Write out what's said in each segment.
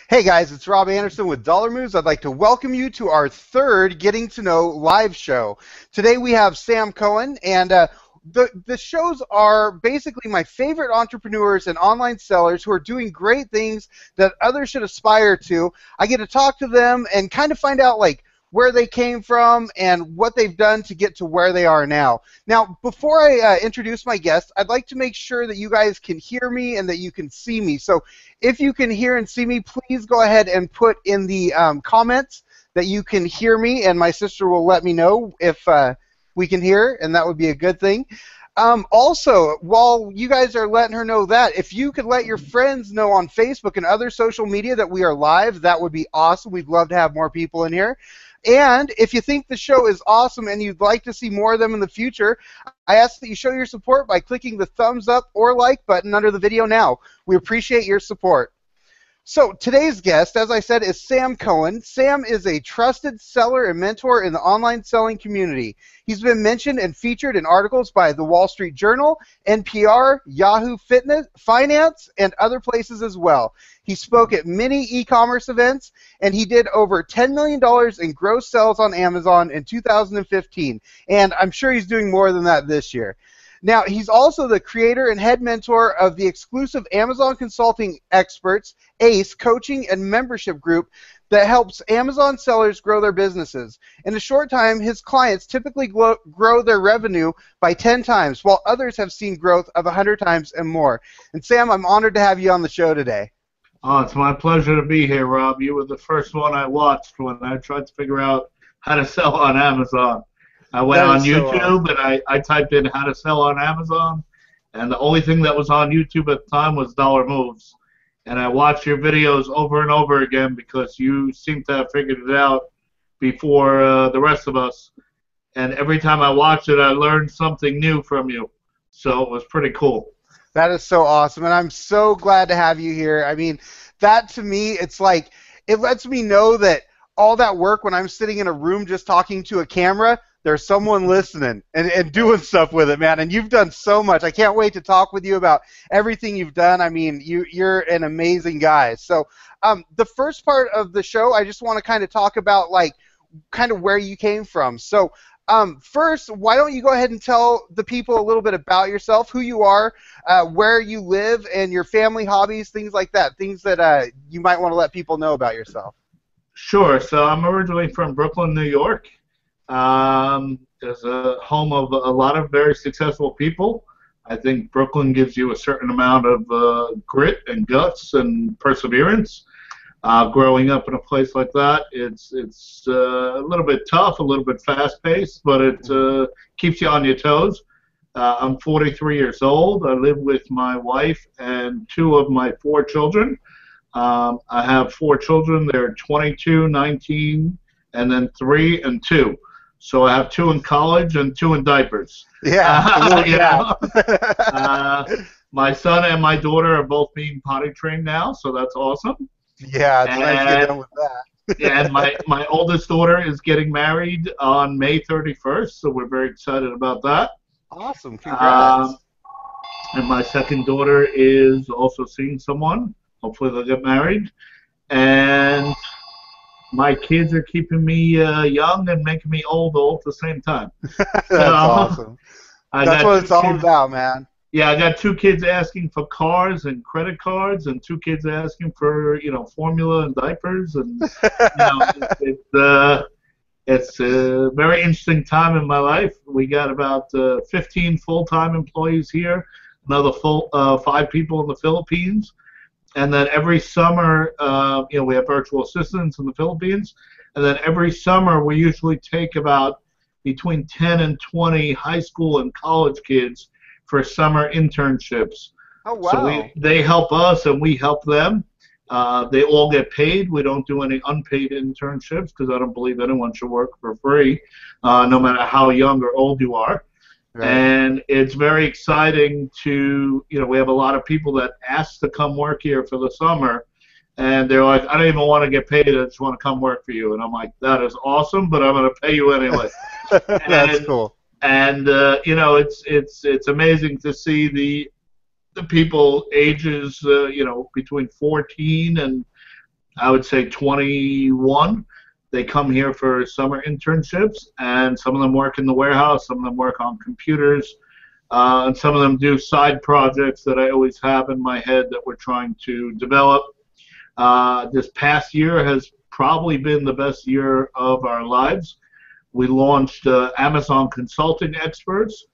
Hey guys, it's Rob Anderson with Dollar Moves. I'd like to welcome you to our third Getting to Know live show. Today we have Sam Cohen, and the shows are basically my favorite entrepreneurs and online sellers who are doing great things that others should aspire to. I get to talk to them and kind of find out where they came from and what they've done to get to where they are now. Now, before I introduce my guest, I'd like to make sure that you guys can hear me and that you can see me. So if you can hear and see me, please go ahead and put in the comments that you can hear me, and my sister will let me know if we can hear, and that would be a good thing. Also, while you guys are letting her know that, if you could let your friends know on Facebook and other social media that we are live, that would be awesome. We'd love to have more people in here. And if you think the show is awesome and you'd like to see more of them in the future, I ask that you show your support by clicking the thumbs up or like button under the video now. We appreciate your support. So today's guest, as I said, is Sam Cohen. Sam is a trusted seller and mentor in the online selling community. He's been mentioned and featured in articles by The Wall Street Journal, NPR, Yahoo Finance, and other places as well. He spoke at many e-commerce events, and he did over $10 million in gross sales on Amazon in 2015. And I'm sure he's doing more than that this year. Now, he's also the creator and head mentor of the exclusive Amazon Consulting Experts, ACE, coaching and membership group that helps Amazon sellers grow their businesses. In a short time, his clients typically grow their revenue by 10 times, while others have seen growth of 100 times and more. And Sam, I'm honored to have you on the show today. Oh, it's my pleasure to be here, Rob. You were the first one I watched when I tried to figure out how to sell on Amazon. I went on YouTube and I typed in how to sell on Amazon, and the only thing that was on YouTube at the time was Dollar Moves. And I watched your videos over and over again because you seem to have figured it out before the rest of us. And every time I watched it, I learned something new from you. So it was pretty cool. That is so awesome, and I'm so glad to have you here. I mean, that to me, it's like, it lets me know that all that work when I'm sitting in a room just talking to a camera, there's someone listening and doing stuff with it, man. And you've done so much. I can't wait to talk with you about everything you've done. I mean, you're an amazing guy. So the first part of the show, I just want to kind of talk about kind of where you came from. So first, why don't you go ahead and tell the people a little bit about yourself, who you are, where you live, and your family, hobbies, things like that, things that you might want to let people know about yourself. Sure. So I'm originally from Brooklyn, New York. There's a home of a lot of very successful people. I think Brooklyn gives you a certain amount of grit and guts and perseverance. Growing up in a place like that, it's a little bit tough, a little bit fast-paced, but it keeps you on your toes. I'm 43 years old. I live with my wife and 2 of my 4 children. I have 4 children. They're 22, 19, and then 3 and 2. So I have 2 in college and 2 in diapers. Yeah. My son and my daughter are both being potty trained now, so that's awesome. Yeah, it's nice to get done with that. And my oldest daughter is getting married on May 31st, so we're very excited about that. Awesome. Congrats. And my second daughter is also seeing someone. Hopefully they'll get married. And my kids are keeping me young and making me old all at the same time. That's awesome. That's what it's all about, man. Yeah, I got 2 kids asking for cars and credit cards, and 2 kids asking for formula and diapers, and it's a very interesting time in my life. We got about 15 full-time employees here, another 5 people in the Philippines. And then every summer, we have virtual assistants in the Philippines. And then every summer, we usually take about between 10 and 20 high school and college kids for summer internships. Oh, wow. So they help us and we help them. They all get paid. We don't do any unpaid internships because I don't believe anyone should work for free, no matter how young or old you are. Right. And it's very exciting to, we have a lot of people that ask to come work here for the summer, and they're like, I don't even want to get paid, I just want to come work for you. And I'm like, that is awesome, but I'm going to pay you anyway. That's cool. And, it's amazing to see the people ages, between 14 and I would say 21. They come here for summer internships, and some of them work in the warehouse, some of them work on computers, and some of them do side projects that I always have in my head that we're trying to develop. This past year has probably been the best year of our lives. We launched Amazon Consulting Experts,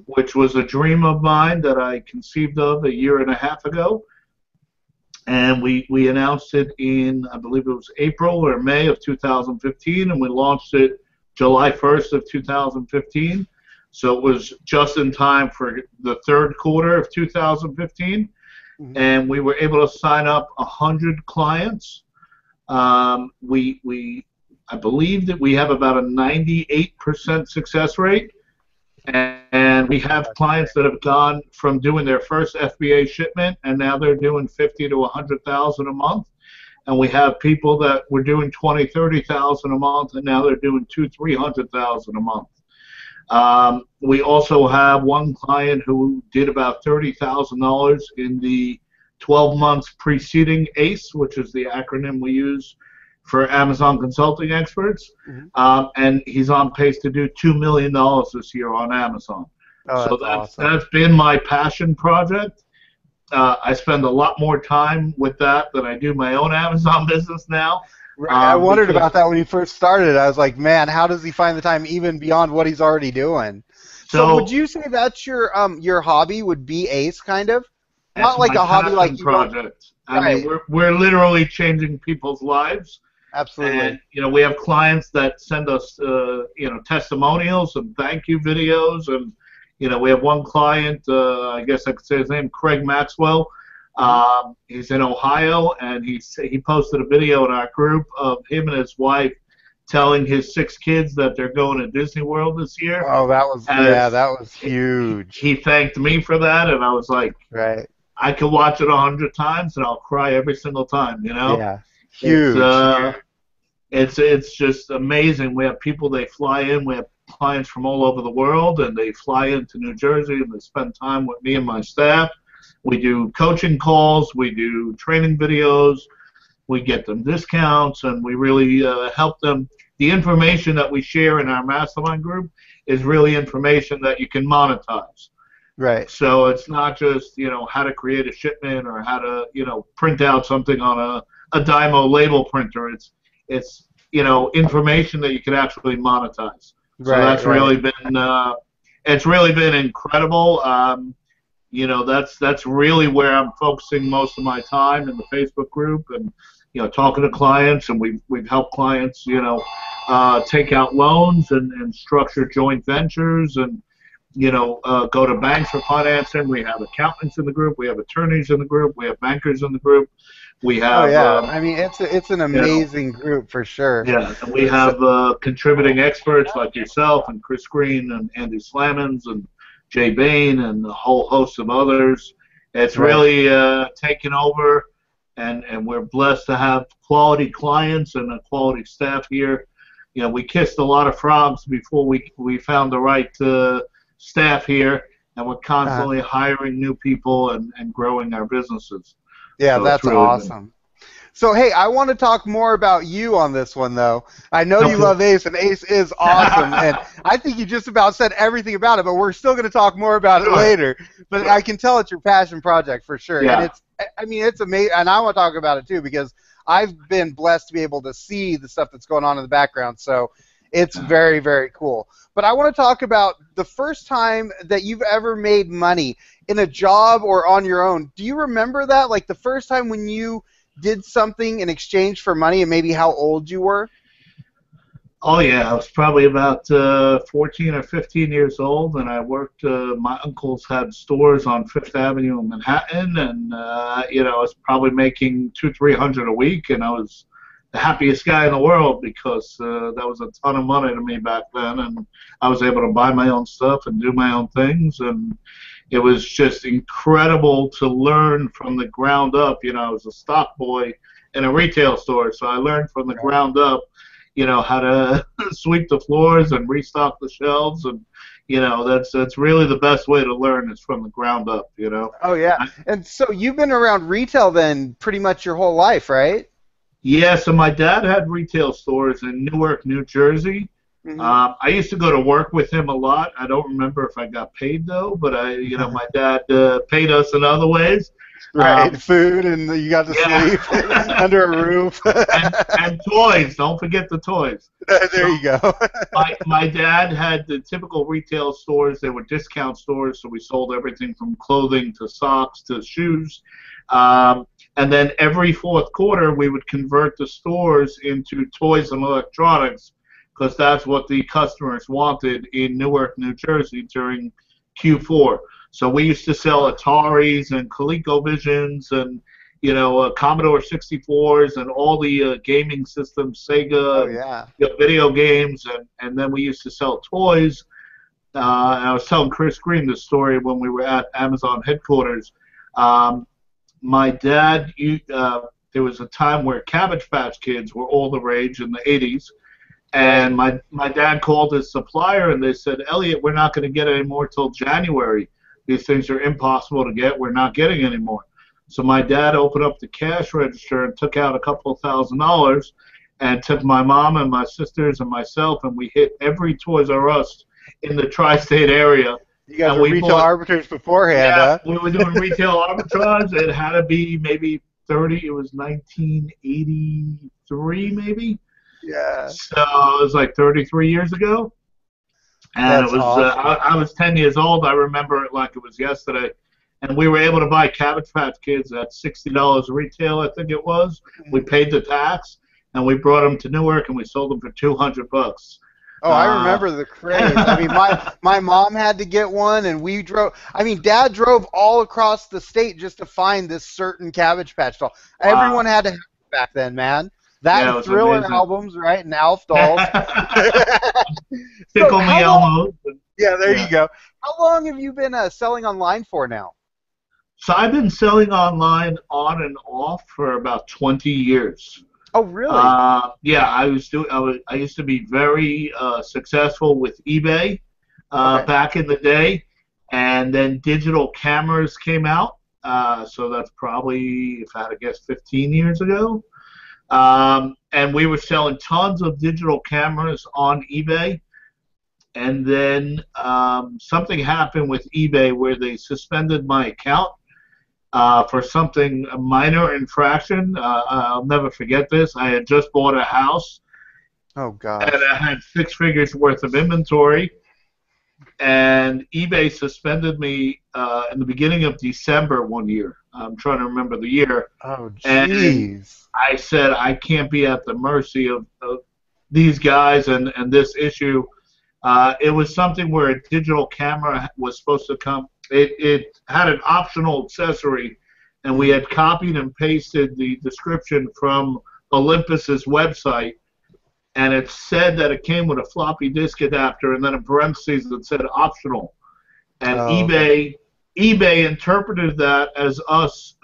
which was a dream of mine that I conceived of a year and a half ago. And we announced it in, I believe it was April or May of 2015, and we launched it July 1st of 2015. So it was just in time for the third quarter of 2015. And we were able to sign up 100 clients. I believe that we have about a 98% success rate. And we have clients that have gone from doing their first FBA shipment, and now they're doing 50 to 100,000 a month. And we have people that were doing 20, 30,000 a month, and now they're doing 300,000 a month. We also have one client who did about $30,000 in the 12 months preceding ACE, which is the acronym we use for Amazon Consulting Experts, and he's on pace to do $2 million this year on Amazon. So that's been my passion project. I spend a lot more time with that than I do my own Amazon business now. Right. I wondered about that when he first started. I was like, man, how does he find the time even beyond what he's already doing? So would you say that's your hobby would be ACE kind of? Not like a hobby like project. I mean, we're literally changing people's lives. Absolutely. And we have clients that send us testimonials and thank you videos, and we have one client, I guess I could say his name, Craig Maxwell. He's in Ohio, and he posted a video in our group of him and his wife telling his 6 kids that they're going to Disney World this year. Oh, that was huge. He thanked me for that, and I was like, right. I could watch it 100 times, and I'll cry every single time. Yeah, huge. It's just amazing. We have people, they fly in. We have clients from all over the world, and they fly into New Jersey, and they spend time with me and my staff. We do coaching calls. We do training videos. We get them discounts, and we really help them. The information that we share in our mastermind group is really information that you can monetize. Right. So it's not just, how to create a shipment or how to, print out something on a Dymo label printer. It's information that you can actually monetize. So that's really been it's really been incredible. That's really where I'm focusing most of my time in the Facebook group, and talking to clients, and we've helped clients take out loans and structure joint ventures, and go to banks for financing. We have accountants in the group. We have attorneys in the group. We have bankers in the group. We have. I mean, it's an amazing group for sure. Yeah, and we have contributing experts like yourself and Chris Green and Andy Slamans and Jay Bain and a whole host of others. It's really taken over, and we're blessed to have quality clients and a quality staff here. We kissed a lot of frogs before we found the right staff here, and we're constantly hiring new people and growing our businesses. Yeah, so that's really awesome. So, hey, I want to talk more about you on this one, though. I know you love Ace, and Ace is awesome, and I think you just about said everything about it, but we're still going to talk more about it later. But I can tell it's your passion project for sure. Yeah. And it's amazing, and I want to talk about it, too, because I've been blessed to be able to see the stuff that's going on in the background, so it's very, very cool. But I want to talk about the first time that you've ever made money in a job or on your own. Do you remember that? Like the first time when you did something in exchange for money, and maybe how old you were? Oh, yeah. I was probably about 14 or 15 years old, and I worked, my uncles had stores on Fifth Avenue in Manhattan, and, I was probably making $200-300 a week, and I was the happiest guy in the world because that was a ton of money to me back then, and I was able to buy my own stuff and do my own things, and it was just incredible to learn from the ground up. I was a stock boy in a retail store, so I learned from the ground up, how to sweep the floors and restock the shelves, and that's really the best way to learn is from the ground up. Oh yeah, and so you've been around retail then pretty much your whole life, right? Yeah, so my dad had retail stores in Newark, New Jersey. Hmm. I used to go to work with him a lot. I don't remember if I got paid though, but my dad paid us in other ways. Right, food, and you got to Yeah, sleep under a roof. and toys. Don't forget the toys. There So you go. my dad had the typical retail stores. They were discount stores, so we sold everything from clothing to socks to shoes. Um, and then every fourth quarter, we would convert the stores into toys and electronics because that's what the customers wanted in Newark, New Jersey during Q4. So we used to sell Ataris and ColecoVisions and Commodore 64s and all the gaming systems, Oh Sega, and yeah. video games, and then we used to sell toys. And I was telling Chris Green this story when we were at Amazon headquarters. Um, my dad, there was a time where Cabbage Patch Kids were all the rage in the 80s. Right. And my dad called his supplier and they said, Elliot, we're not going to get any more till January. These things are impossible to get. We're not getting any more. So my dad opened up the cash register and took out a couple of $1,000 and took my mom and my sisters and myself, and we hit every Toys R Us in the tri-state area. You guys And were we retail bought, arbiters beforehand, yeah, huh? we were doing retail arbitrage. It had to be maybe it was 1983 maybe. Yeah. So it was like 33 years ago. And That's it was awesome. I was 10 years old. I remember it like it was yesterday. And we were able to buy Cabbage Patch Kids at $60 retail, I think it was. We paid the tax, and we brought them to Newark, and we sold them for $200. Oh, I remember the craze. I mean, my mom had to get one, and we drove. I mean, Dad drove all across the state just to find this certain Cabbage Patch doll. Wow. Everyone had to have it back then, man. That Yeah, it and was Thriller amazing. albums, right? And Alf dolls. So Tickle Me how long? Elmo. Yeah, there you Yeah. go. How long have you been selling online for now? So I've been selling online on and off for about 20 years. Oh, really? Yeah, I used to be very successful with eBay Okay. back in the day, and then digital cameras came out. So that's probably, if I had to guess, 15 years ago. And we were selling tons of digital cameras on eBay. And then something happened with eBay where they suspended my account for something, a minor infraction. I'll never forget this. I had just bought a house, Oh and gosh. I had 6 figures worth of inventory, and eBay suspended me in the beginning of December one year. I'm trying to remember the year. Oh, And jeez. I said, I can't be at the mercy of these guys and this issue. It was something where a digital camera was supposed to come. It had an optional accessory, and we had copied and pasted the description from Olympus's website, and it said that it came with a floppy disk adapter, and then in parentheses it said optional. And Oh, okay. eBay interpreted that as us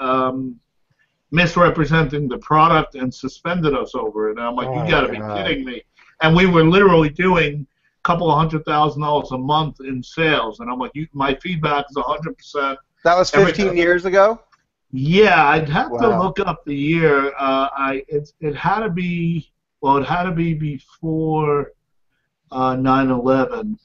misrepresenting the product and suspended us over it. And I'm like, you Oh got to be God. kidding me. And we were literally doing a couple of $100,000 a month in sales. And I'm like, my feedback is 100%. That was 15 years ago? Yeah, I'd have to Wow. look up the year. It had to be, well, it had to be before 9/11.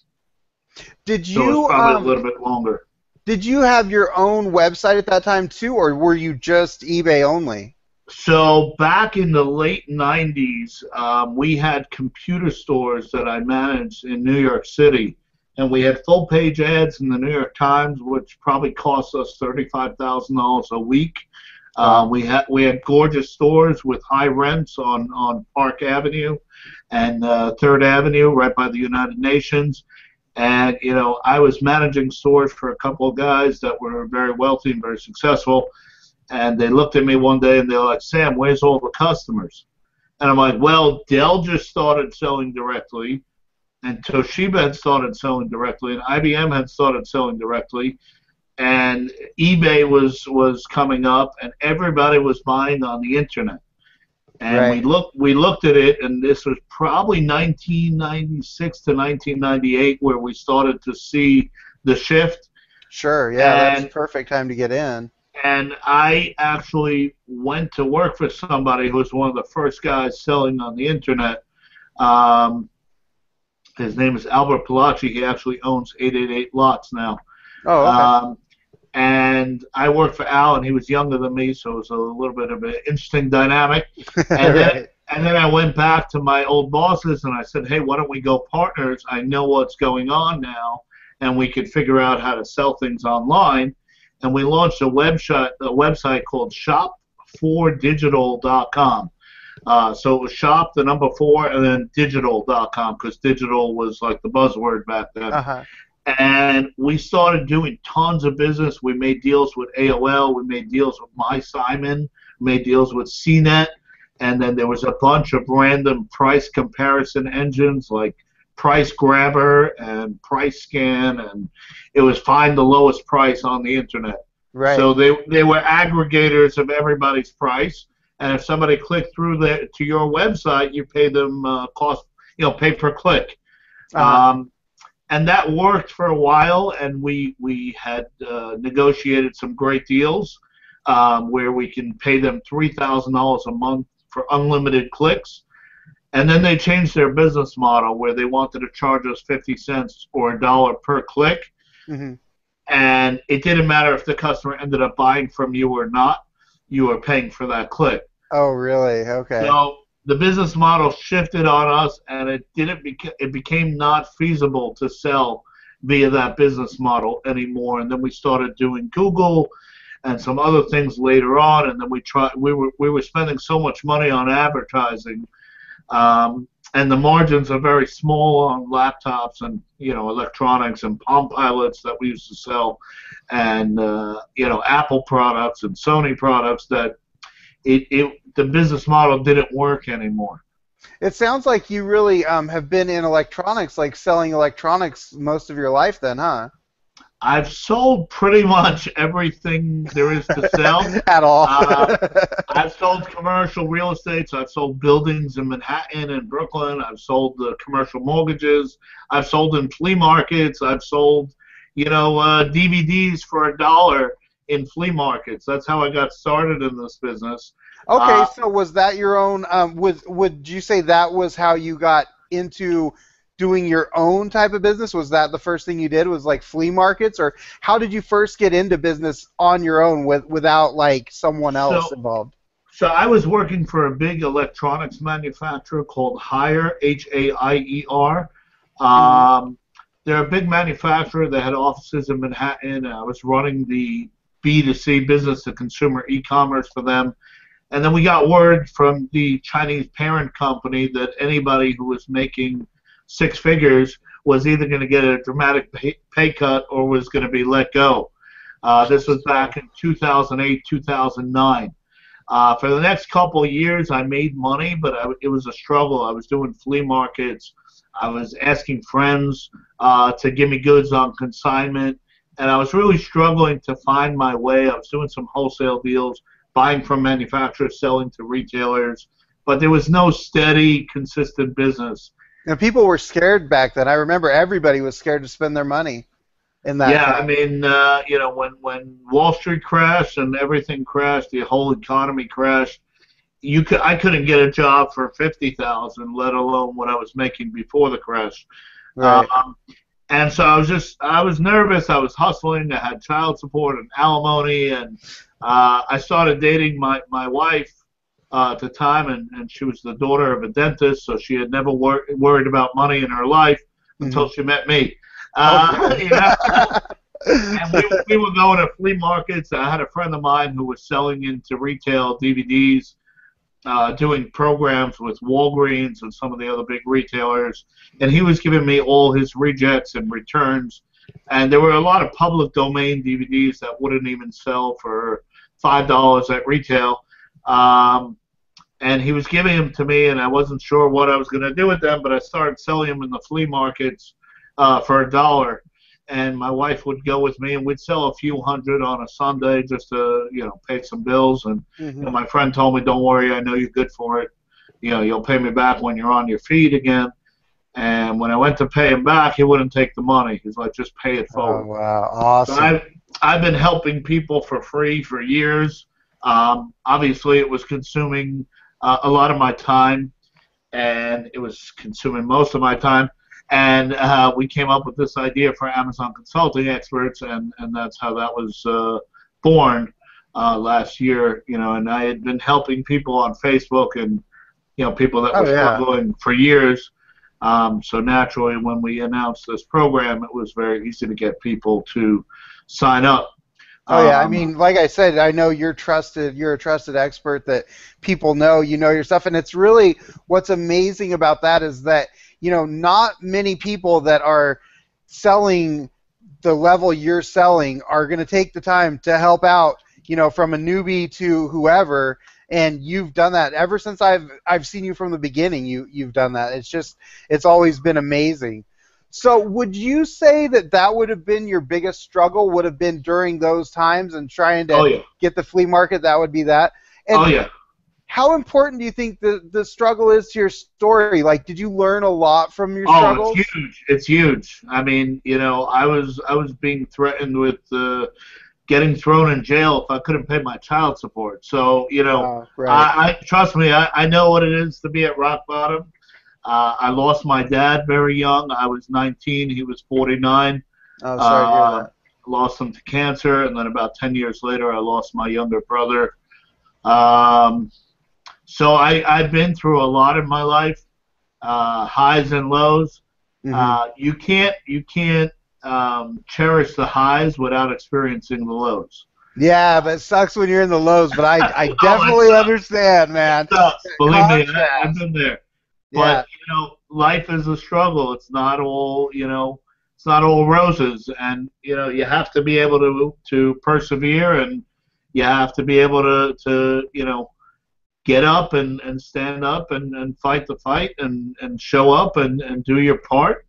Did So it was you probably a little bit longer. did you have your own website at that time too, or were you just eBay only? So back in the late 90s, we had computer stores that I managed in New York City, and we had full-page ads in the New York Times, which probably cost us $35,000 a week. Wow. We had gorgeous stores with high rents on Park Avenue and Third Avenue, right by the United Nations. And I was managing stores for a couple of guys that were very wealthy and very successful. And they looked at me one day and they're like, Sam, where's all the customers? And I'm like, well, Dell just started selling directly, and Toshiba had started selling directly, and IBM had started selling directly, and eBay was coming up, and everybody was buying on the internet. And we Right. looked at it, and this was probably 1996 to 1998 where we started to see the shift. Sure. Yeah, that's And perfect time to get in. And I actually went to work for somebody who was one of the first guys selling on the internet. Um, his name is Albert Palacci. He actually owns 888 Lots now. Oh, okay. And I worked for Al, and he was younger than me, so it was a little bit of an interesting dynamic. And Right. then I went back to my old bosses, and I said, hey, why don't we go partners? I know what's going on now, and we could figure out how to sell things online. And we launched a website called shop4digital.com. So it was shop, the number 4, and then digital.com, because digital was like the buzzword back then. Uh-huh. And we started doing tons of business. We made deals with AOL. We made deals with MySimon. We made deals with CNET. And then there was a bunch of random price comparison engines like Price Grabber and Price Scan. And it was find the lowest price on the internet. Right. So they were aggregators of everybody's price. And if somebody clicked through to your website, you pay them pay per click. Uh-huh. And that worked for a while, and we had negotiated some great deals where we can pay them $3,000 a month for unlimited clicks. And then they changed their business model where they wanted to charge us 50 cents or $1 per click. Mm-hmm. And it didn't matter if the customer ended up buying from you or not, you were paying for that click. Oh, really? Okay. So the business model shifted on us, and it became not feasible to sell via that business model anymore. And then we started doing Google and some other things later on, and then we were spending so much money on advertising, and the margins are very small on laptops and electronics and Palm Pilots that we used to sell, and Apple products and Sony products that the business model didn't work anymore. It sounds like you really have been in electronics, like selling electronics most of your life then, huh? I've sold pretty much everything there is to sell. At all. I've sold commercial real estate, so I've sold buildings in Manhattan and Brooklyn. I've sold commercial mortgages. I've sold in flea markets. I've sold, DVDs for $1 in flea markets. That's how I got started in this business. Okay, so was that your own? Would you say that was how you got into doing your own type of business? Was that the first thing you did, was like flea markets, or how did you first get into business on your own without like someone else involved? So I was working for a big electronics manufacturer called Haier, H-A-I-E-R. They're a big manufacturer. They had offices in Manhattan. I was running the B2C, business to consumer e-commerce for them. And then we got word from the Chinese parent company that anybody who was making 6 figures was either going to get a dramatic pay cut or was going to be let go. This was back in 2008, 2009. For the next couple of years, I made money, but it was a struggle. I was doing flea markets. I was asking friends to give me goods on consignment, and I was really struggling to find my way. I was doing some wholesale deals, buying from manufacturers, selling to retailers, but there was no steady, consistent business. And people were scared back then. I remember everybody was scared to spend their money in that time. I mean, when Wall Street crashed and everything crashed, the whole economy crashed, I couldn't get a job for $50,000, let alone what I was making before the crash. Right. And so I was nervous. I was hustling. I had child support and alimony, and I started dating my wife at the time, and she was the daughter of a dentist, so she had never worried about money in her life until she met me. And we were going to flea markets. I had a friend of mine who was selling into retail DVDs, doing programs with Walgreens and some of the other big retailers, and he was giving me all his rejects and returns. And there were a lot of public domain DVDs that wouldn't even sell for $5 at retail. And he was giving them to me, and I wasn't sure what I was going to do with them, but I started selling them in the flea markets for $1. And my wife would go with me, and we'd sell a few hundred on a Sunday just to, pay some bills. And my friend told me, "Don't worry, I know you're good for it. You'll pay me back when you're on your feet again." And when I went to pay him back, he wouldn't take the money. He's like, "Just pay it forward." Oh, wow, awesome. I've been helping people for free for years. Obviously, it was consuming a lot of my time, and it was consuming most of my time. And we came up with this idea for Amazon Consulting Experts, and that's how that was born last year. And I had been helping people on Facebook and people that were struggling for years. So naturally, when we announced this program, it was very easy to get people to sign up. Oh yeah, I mean, like I said, I know you're trusted. You're a trusted expert that people know. You know your stuff, and it's really what's amazing about that is that not many people that are selling the level you're selling are going to take the time to help out. From a newbie to whoever, and you've done that ever since I've seen you from the beginning. You've done that. It's always been amazing. So would you say that would have been your biggest struggle, would have been during those times and trying to get the flea market? That would be that? And how important do you think the struggle is to your story? Like, did you learn a lot from your struggles? Oh, it's huge. It's huge. I mean, I was being threatened with getting thrown in jail if I couldn't pay my child support. So, I trust me, I know what it is to be at rock bottom. I lost my dad very young. I was 19. He was 49. Oh, sorry to hear that. Lost him to cancer, and then about 10 years later, I lost my younger brother. So I've been through a lot in my life, highs and lows. Mm-hmm. You can't cherish the highs without experiencing the lows. Yeah, but it sucks when you're in the lows. But I definitely understand, man. It sucks. Believe me, I've been there. But life is a struggle. It's not all it's not all roses, and you have to be able to persevere, and you have to be able to get up and stand up and fight the fight and show up and do your part.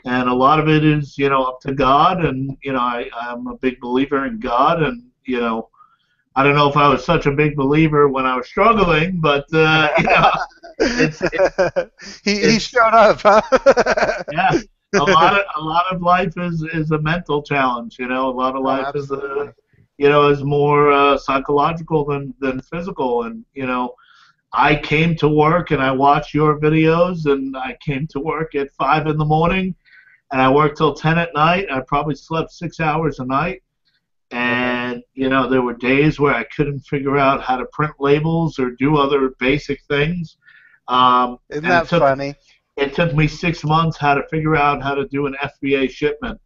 And a lot of it is up to God, and I'm a big believer in God, and I don't know if I was such a big believer when I was struggling, but he showed up, huh? Yeah, a lot of life is a mental challenge. A lot of life is more psychological than physical. And I came to work and I watched your videos, and I came to work at 5 in the morning, and I worked till 10 at night. I probably slept 6 hours a night. And, there were days where I couldn't figure out how to print labels or do other basic things. Isn't that funny? It took me 6 months how to figure out how to do an FBA shipment.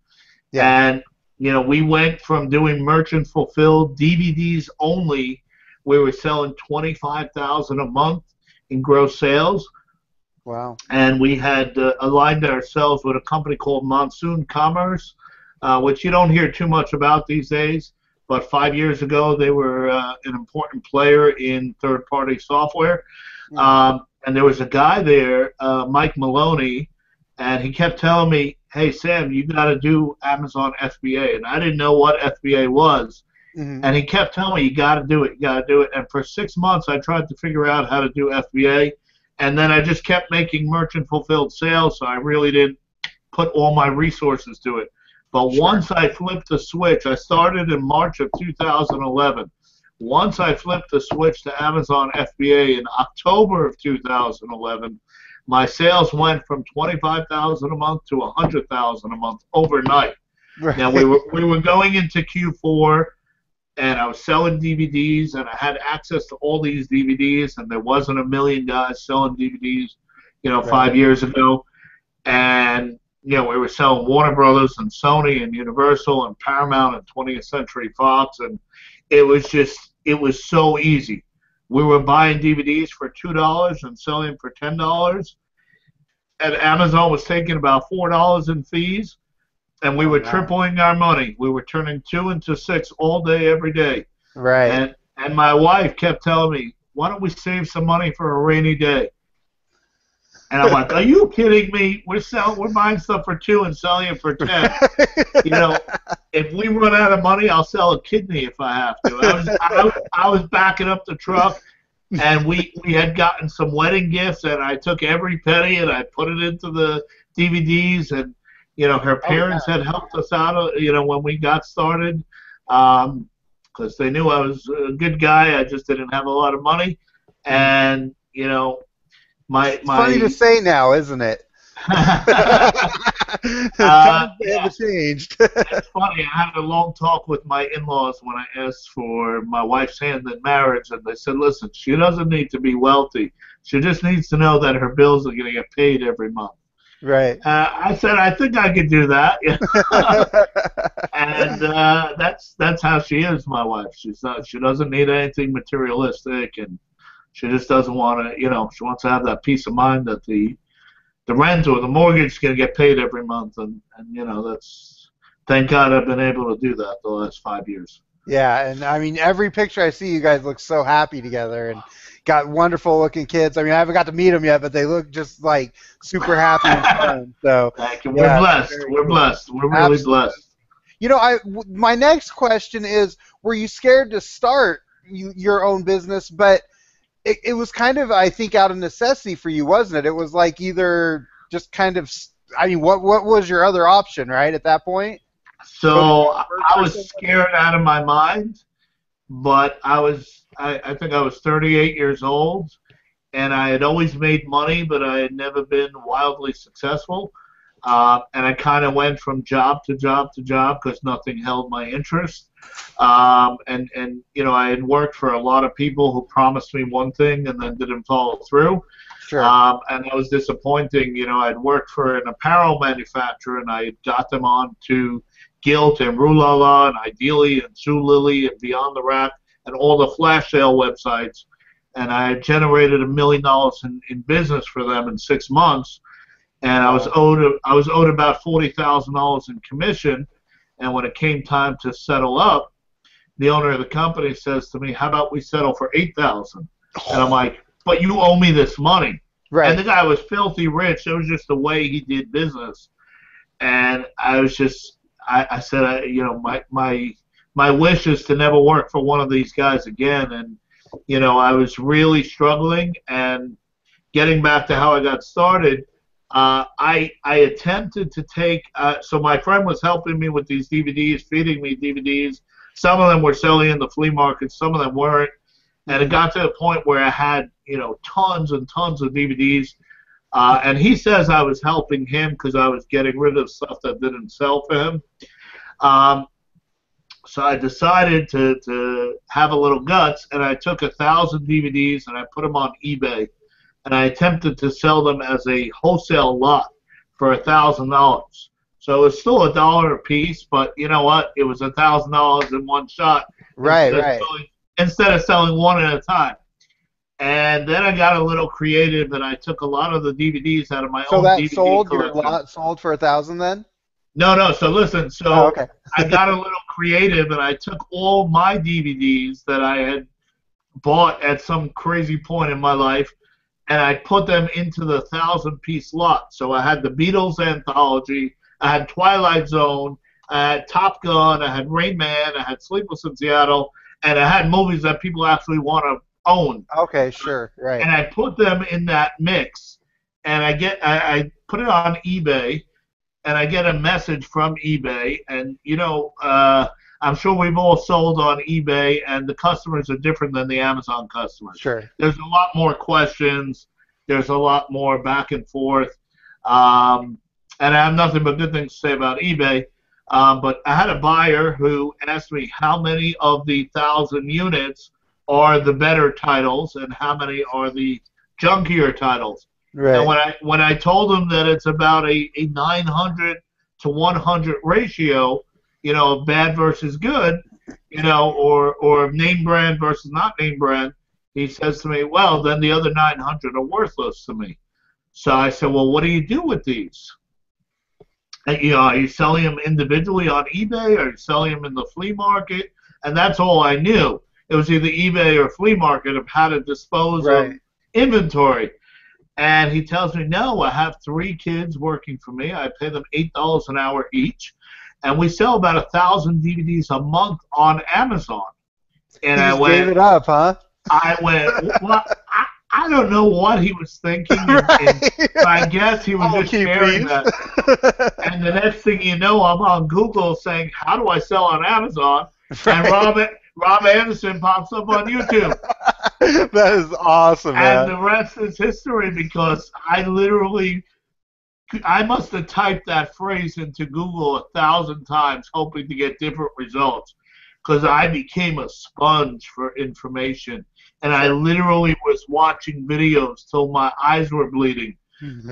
Yeah. And, we went from doing merchant fulfilled DVDs only. We were selling $25,000 a month in gross sales. Wow. And we had aligned ourselves with a company called Monsoon Commerce, which you don't hear too much about these days, but 5 years ago they were an important player in third-party software. And there was a guy there, Mike Maloney, and he kept telling me, hey, Sam, you got to do Amazon FBA. And I didn't know what FBA was. Mm-hmm. And he kept telling me, you got to do it, you got to do it. And for 6 months I tried to figure out how to do FBA, and then I just kept making merchant fulfilled sales, so I really didn't put all my resources to it. But once I flipped the switch, I started in March of 2011. Once I flipped the switch to Amazon FBA in October of 2011, my sales went from $25,000 a month to $100,000 a month overnight. Right. Now we were going into Q4, and I was selling DVDs, and I had access to all these DVDs, and there wasn't a million guys selling DVDs, right. 5 years ago, and we were selling Warner Brothers and Sony and Universal and Paramount and 20th Century Fox, and it was so easy. We were buying DVDs for $2 and selling them for $10, and Amazon was taking about $4 in fees, and we were tripling our money. We were turning 2 into 6 all day, every day. Right. And my wife kept telling me, why don't we save some money for a rainy day? And I'm like, are you kidding me? We're buying stuff for 2 and selling it for 10. If we run out of money, I'll sell a kidney if I have to. I was backing up the truck, and we had gotten some wedding gifts, and I took every penny and I put it into the DVDs, and her parents had helped us out, when we got started. because they knew I was a good guy. I just didn't have a lot of money, and my It's funny to say now, isn't it? Times have changed. It's funny. I had a long talk with my in-laws when I asked for my wife's hand in marriage, and they said, "Listen, she doesn't need to be wealthy. She just needs to know that her bills are going to get paid every month." Right. I said, "I think I could do that," and that's how she is, my wife. She doesn't need anything materialistic, and she just doesn't want to. She wants to have that peace of mind that the rent or the mortgage is going to get paid every month, and that's, thank God I've been able to do that the last 5 years. Yeah, and I mean, every picture I see, you guys look so happy together and got wonderful looking kids. I mean, I haven't got to meet them yet, but they look just like super happy and fun. So thank you. We're blessed. We're blessed. We're really blessed. My next question is, were you scared to start your own business? But it was kind of, I think, out of necessity for you, wasn't it? It was like either just kind of, I mean, what was your other option, right, at that point? So I was scared out of my mind, but I think I was 38 years old, and I had always made money, but I had never been wildly successful. And I kind of went from job to job to job because nothing held my interest. And I had worked for a lot of people who promised me one thing and then didn't follow through. Sure. And that was disappointing. I'd worked for an apparel manufacturer, and I had got them on to Gilt and Rue La La and Ideally and Sue Lily and Beyond the Rack and all the flash sale websites. And I had generated $1 million in business for them in 6 months. And I was owed about $40,000 in commission. And when it came time to settle up, the owner of the company says to me, "How about we settle for $8,000?" And I'm like, "But you owe me this money." Right. And the guy was filthy rich. It was just the way he did business. And I was just, I said, my wish is to never work for one of these guys again. And I was really struggling. And getting back to how I got started, I attempted to take, so my friend was helping me with these DVDs, feeding me DVDs. Some of them were selling in the flea market, some of them weren't. And it got to the point where I had, tons and tons of DVDs. And he says I was helping him because I was getting rid of stuff that didn't sell for him. So I decided to have a little guts, and I took 1,000 DVDs and I put them on eBay. And I attempted to sell them as a wholesale lot for $1,000. So it was still $1 a piece, but you know what? It was $1,000 in one shot. Right. Instead of selling one at a time. And then I got a little creative, and I took a lot of the DVDs out of my own DVD collection. Your lot sold for $1,000 then? No. So listen. So okay. I got a little creative, and I took all my DVDs that I had bought at some crazy point in my life, and I put them into the 1,000-piece lot. So I had the Beatles anthology, I had Twilight Zone, I had Top Gun, I had Rain Man, I had Sleepless in Seattle, and I had movies that people actually want to own. Okay, sure, right. And I put them in that mix, and I put it on eBay, and I get a message from eBay, and I'm sure we've all sold on eBay, and the customers are different than the Amazon customers. Sure. There's a lot more questions. There's a lot more back and forth. And I have nothing but good things to say about eBay. But I had a buyer who asked me how many of the 1,000 units are the better titles and how many are the junkier titles. Right. And when I told him that it's about a 900 to 100 ratio, bad versus good, or name brand versus not name brand, he says to me, well, then the other 900 are worthless to me. So I said, well, what do you do with these? And, are you selling them individually on eBay? Are you selling them in the flea market? And that's all I knew. It was either eBay or flea market of how to dispose of inventory. And he tells me, no, I have 3 kids working for me. I pay them $8 an hour each. And we sell about 1,000 DVDs a month on Amazon. And I went, gave it up, huh? I went, well, I don't know what he was thinking. But I guess he was just sharing that. And the next thing you know, I'm on Google saying, how do I sell on Amazon? and Right. Rob Anderson pops up on YouTube. That is awesome, And man. the rest is history because I must have typed that phrase into Google 1,000 times hoping to get different results because I became a sponge for information. And I Sure. literally was watching videos till my eyes were bleeding.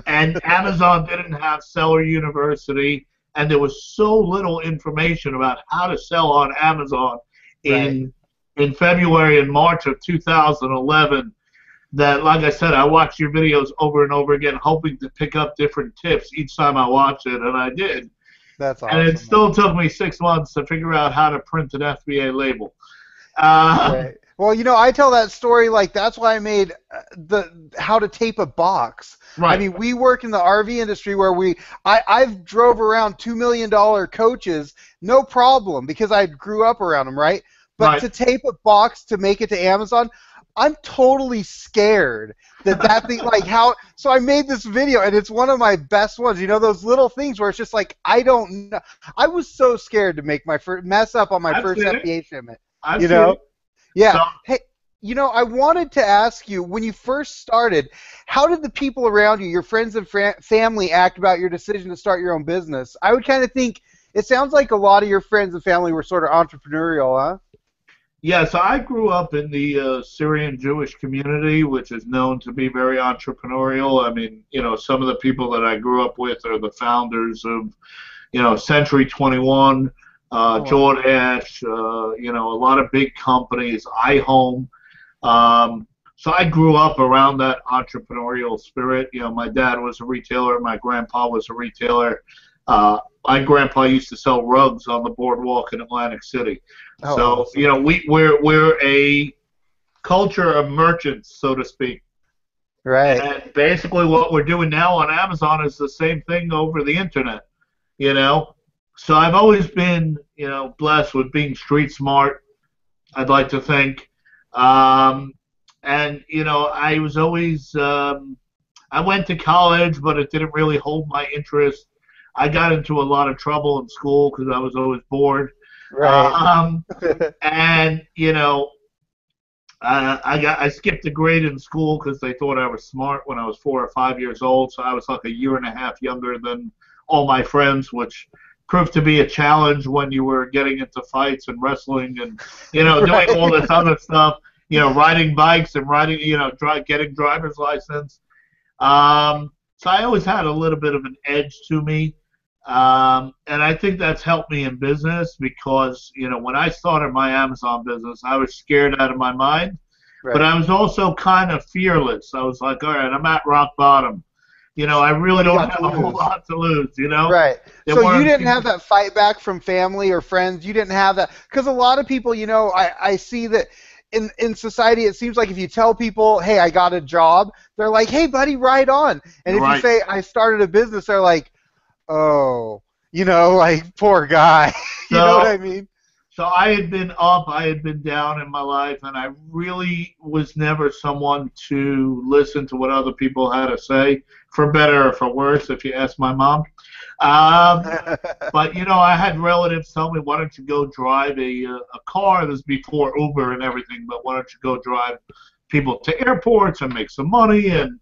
And Amazon didn't have Seller University, and there was so little information about how to sell on Amazon Right. in February and March of 2011 that, like I said, I watched your videos over and over again, hoping to pick up different tips each time I watched it, and I did. That's And it awesome, man. still took me 6 months to figure out how to print an FBA label. Right. Well, I tell that story like that's why I made the how to tape a box. I Right. mean, we work in the RV industry where I've drove around $2 million coaches, no problem, because I grew up around them, right? But Right. to tape a box to make it to Amazon, I'm totally scared that thing like how. So I made this video and it's one of my best ones. Those little things where it's just like I don't know. I was so scared to make my first mess up on my I've first seen it. FBA shipment. I've You seen know? it. Yeah. So, Hey, I wanted to ask you, when you first started, how did the people around you, your friends and family, act about your decision to start your own business? I would kind of think it sounds like a lot of your friends and family were sort of entrepreneurial, huh? yeah, so I grew up in the Syrian Jewish community, which is known to be very entrepreneurial. I mean, some of the people that I grew up with are the founders of, Century 21, Oh, wow. Jordache, a lot of big companies, iHome. So I grew up around that entrepreneurial spirit. My dad was a retailer, my grandpa was a retailer. My grandpa used to sell rugs on the boardwalk in Atlantic City. Oh, So awesome. we're a culture of merchants, so to speak. Right. And basically, what we're doing now on Amazon is the same thing over the internet. You know, so I've always been blessed with being street smart. I'd like to think. And I was always I went to college, but it didn't really hold my interest. I got into a lot of trouble in school because I was always bored. Right. Um, and I skipped a grade in school because they thought I was smart when I was 4 or 5 years old. So I was like a year and a half younger than all my friends, which proved to be a challenge when you were getting into fights and wrestling and doing Right. all this other stuff. Riding bikes and getting driver's license. So I always had a little bit of an edge to me. And I think that's helped me in business because, when I started my Amazon business, I was scared out of my mind, but Right. I was also kind of fearless. I was like, all right, I'm at rock bottom. I really What do you don't got to have a whole lose? lot to lose. Right. There So you weren't didn't have people. that fight back from family or friends. You didn't have that because a lot of people, I see that in society it seems like if you tell people, "Hey, I got a job," they're like, "Hey, buddy, right on." And if you Right. say, "I started a business," they're like, "Oh, like poor guy." You know what I So mean? So I had been up, I had been down in my life, and I really was never someone to listen to what other people had to say, for better or for worse, if you ask my mom. Um, but I had relatives tell me, "Why don't you go drive a car?" This is before Uber and everything, but why don't you go drive people to airports and make some money? And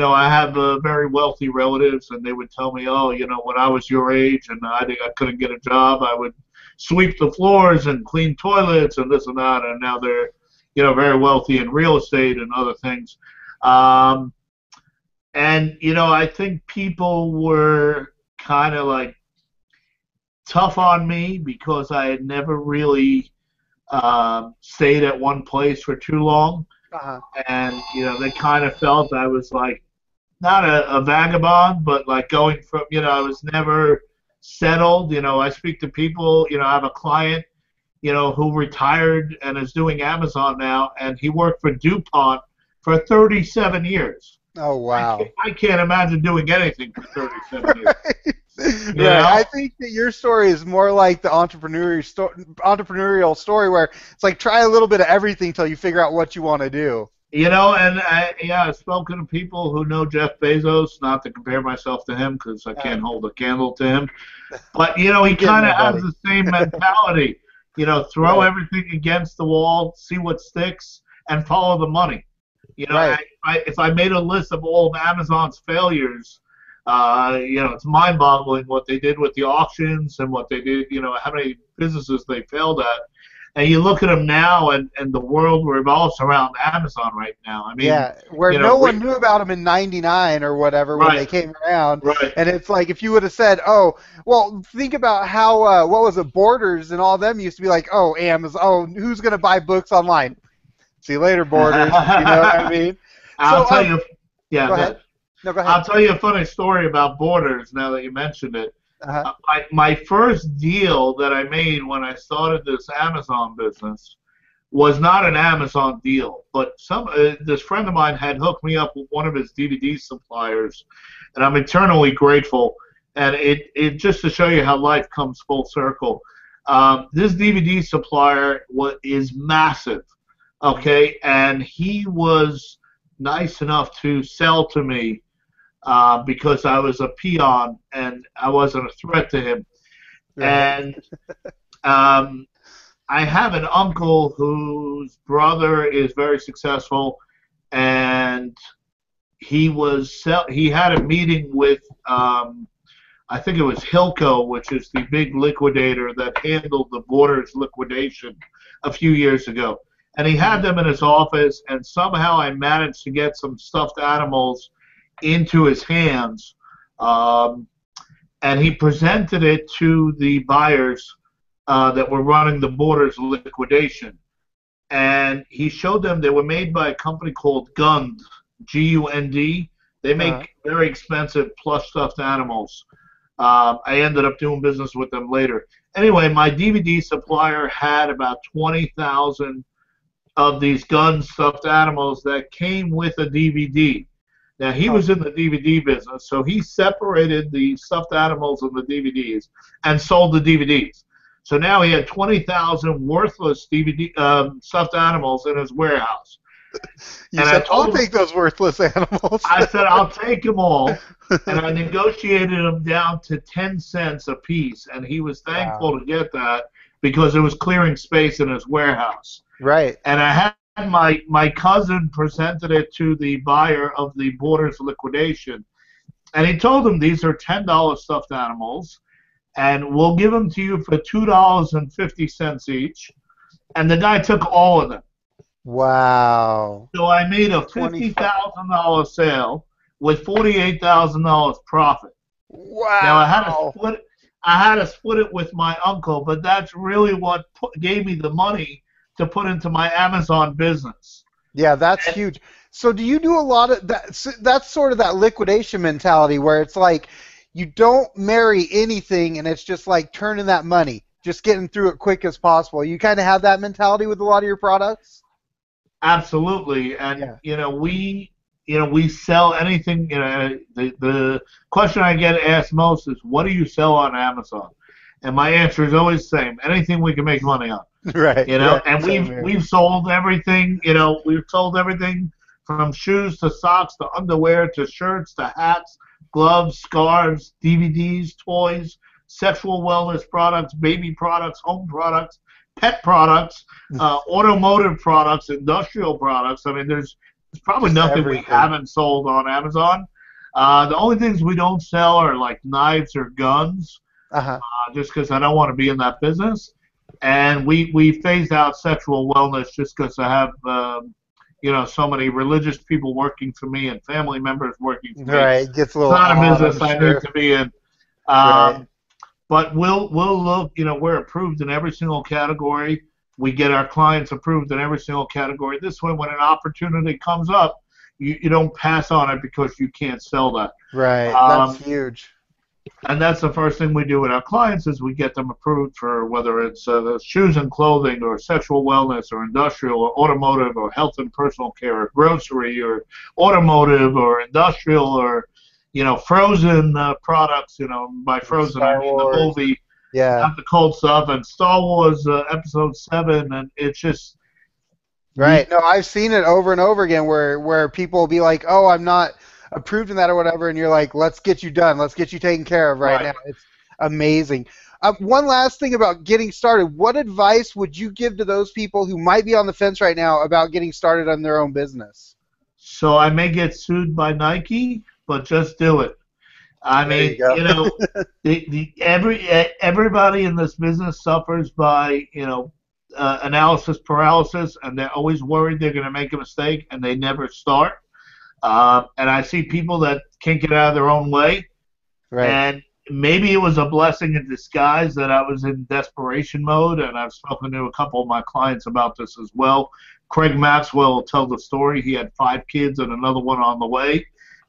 I have very wealthy relatives, and they would tell me, "Oh, when I was your age and I couldn't get a job, I would sweep the floors and clean toilets and this and that." And now they're very wealthy in real estate and other things. Um, and I think people were kind of like tough on me because I had never really stayed at one place for too long. Uh-huh. And they kind of felt I was like not a vagabond, but like going from I was never settled. I speak to people. I have a client who retired and is doing Amazon now, and he worked for DuPont for 37 years. Oh, wow. I can't imagine doing anything for 37 years. Right. You Right. I know? think that your story is more like the entrepreneurial story where it's like try a little bit of everything till you figure out what you want to do. And I've spoken to people who know Jeff Bezos, not to compare myself to him because I can't hold a candle to him. But, he You're getting kind of there, has buddy. the same mentality. Throw everything against the wall, see what sticks, and follow the money. Right. If I made a list of all of Amazon's failures, it's mind-boggling what they did with the auctions and what they did, how many businesses they failed at. And you look at them now, and the world revolves around Amazon right now. I mean, yeah, where no one knew about them in '99 or whatever when they came around. Right. And it's like if you would have said, oh, well, think about how, what was it, Borders and all them used to be like, oh, Amazon, oh, who's going to buy books online? See you later, Borders. You know what I mean? I'll tell you. Yeah, go ahead. No, go ahead. I'll tell you a funny story about Borders now that you mentioned it. Uh-huh. My first deal that I made when I started this Amazon business was not an Amazon deal, but this friend of mine had hooked me up with one of his DVD suppliers, and I'm eternally grateful. And it just to show you how life comes full circle. This DVD supplier is massive, okay, and he was nice enough to sell to me. Because I was a peon and I wasn't a threat to him. Right. And I have an uncle whose brother is very successful, and he had a meeting with I think it was Hilco, which is the big liquidator that handled the Borders liquidation a few years ago. And he had them in his office, and somehow I managed to get some stuffed animals into his hands, and he presented it to the buyers that were running the Borders liquidation, and he showed them they were made by a company called Gund, G-U-N-D. They make very expensive plush stuffed animals. I ended up doing business with them later. Anyway, my DVD supplier had about 20,000 of these Gund stuffed animals that came with a DVD. Now, he was in the DVD business, so he separated the stuffed animals and the DVDs and sold the DVDs. So now he had 20,000 worthless stuffed animals in his warehouse. You said, I'll take those worthless animals. I said, I'll take them all. And I negotiated them down to 10 cents a piece. And he was thankful to get that because it was clearing space in his warehouse. Right. And I had my cousin presented it to the buyer of the Borders liquidation, and he told him these are $10 stuffed animals, and we'll give them to you for $2.50 each. And the guy took all of them. Wow. So I made a $50,000 sale with $48,000 profit. Wow. Now I had to split it with my uncle, but that's really what gave me the money to put into my Amazon business. Yeah, that's huge. So do you do a lot of that? That's sort of that liquidation mentality where it's like you don't marry anything and it's just like turning that money, just getting through it quick as possible. You kind of have that mentality with a lot of your products? Absolutely. And, we sell anything. The question I get asked most is, what do you sell on Amazon? And my answer is always the same: anything we can make money on. Right. And we've sold everything. We've sold everything from shoes to socks to underwear to shirts to hats, gloves, scarves, DVDs, toys, sexual wellness products, baby products, home products, pet products, automotive products, industrial products. I mean, there's probably nothing we haven't sold on Amazon. The only things we don't sell are like knives or guns. Just because I don't want to be in that business. And we phased out sexual wellness just because I have, so many religious people working for me and family members working for me. Right, gets a little. It's not a business I need to be in. But we'll look. We're approved in every single category. We get our clients approved in every single category. This way, when an opportunity comes up, you don't pass on it because you can't sell that. Right, that's huge. And that's the first thing we do with our clients is we get them approved for whether it's shoes and clothing or sexual wellness or industrial or automotive or health and personal care or grocery or automotive or industrial or, frozen products. By frozen I mean the movie, not the cold stuff, and Star Wars Episode 7, and it's just... Right. No, I've seen it over and over again where people will be like, oh, I'm not approved in that or whatever, and you're like, let's get you done. Let's get you taken care of right now. It's amazing. One last thing about getting started. What advice would you give to those people who might be on the fence right now about getting started on their own business? So I may get sued by Nike, but just do it. I There mean, you go. everybody in this business suffers by, analysis paralysis, and they're always worried they're going to make a mistake, and they never start. And I see people that can't get out of their own way, Right. and maybe it was a blessing in disguise that I was in desperation mode, and I've spoken to a couple of my clients about this as well. Craig Maxwell will tell the story. He had 5 kids and another one on the way,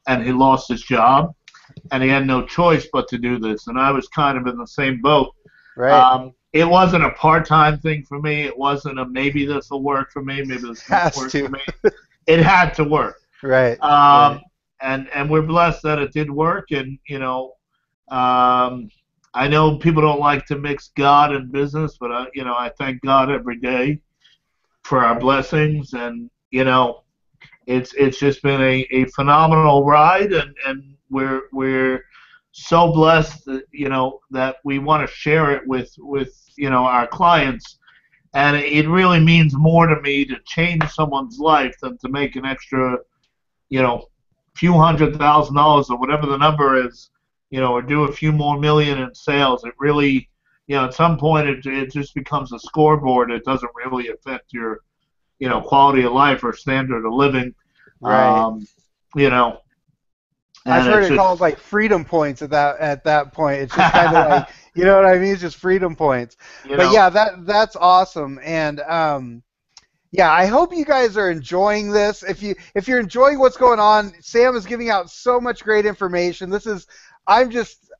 and he lost his job, and he had no choice but to do this, and I was kind of in the same boat. Right. It wasn't a part-time thing for me. It wasn't a maybe this will work for me, maybe this won't work for me. It had to work. Right. Right. And we're blessed that it did work, and I know people don't like to mix God and business, but I thank God every day for our blessings, and it's just been a phenomenal ride, and we're so blessed that that we want to share it with our clients, and it really means more to me to change someone's life than to make an extra few $100,000 or whatever the number is, or do a few more million in sales. It really, at some point it just becomes a scoreboard. It doesn't really affect your, quality of life or standard of living. Right. I've And heard it's it just, called like freedom points at that point. It's just kind of like, you know what I mean? It's just freedom points. But yeah, that's awesome. And yeah, I hope you guys are enjoying this. If you're enjoying what's going on, Sam is giving out so much great information. I'm just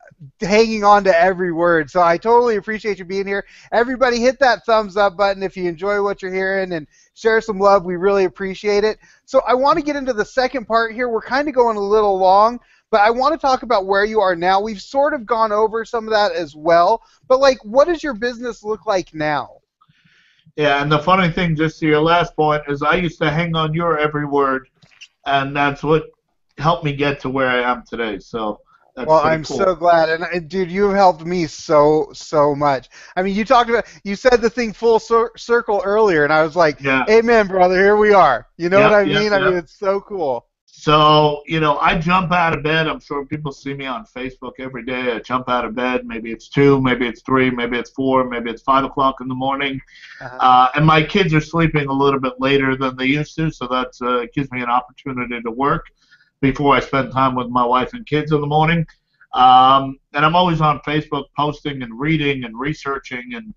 hanging on to every word. So I totally appreciate you being here. Everybody hit that thumbs up button if you enjoy what you're hearing, and share some love. We really appreciate it. So I want to get into the second part here. We're kind of going a little long, but I want to talk about where you are now. We've sort of gone over some of that as well, but like, what does your business look like now? yeah, and the funny thing, just to your last point, is I used to hang on your every word, and that's what helped me get to where I am today. So that's Well, pretty I'm cool. so glad, and dude, you've helped me so much. I mean, you said the thing full circle earlier, and I was like, Yeah. "Amen, brother. Here we are." You know what I mean? Yep. I mean, it's so cool. So, I jump out of bed. I'm sure people see me on Facebook every day. I jump out of bed. Maybe it's 2, maybe it's 3, maybe it's 4, maybe it's 5 o'clock in the morning. And my kids are sleeping a little bit later than they used to, so that gives me an opportunity to work before I spend time with my wife and kids in the morning. And I'm always on Facebook posting and reading and researching and,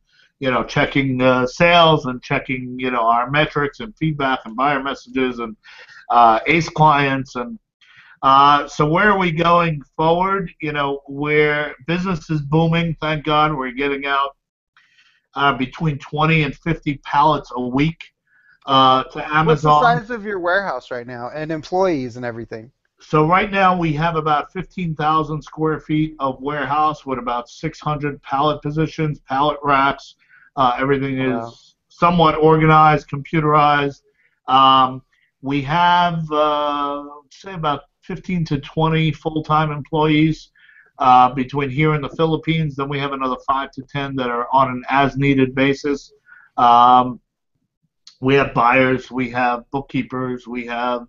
checking sales and checking, our metrics and feedback and buyer messages and ACE clients. And so where are we going forward? Where business is booming, thank God. We're getting out between 20 and 50 pallets a week to Amazon. What's the size of your warehouse right now, and employees and everything? So right now we have about 15,000 square feet of warehouse with about 600 pallet positions, pallet racks. Everything is somewhat organized, computerized. We have, say, about 15 to 20 full-time employees between here and the Philippines. Then we have another 5 to 10 that are on an as-needed basis. We have buyers, we have bookkeepers, we have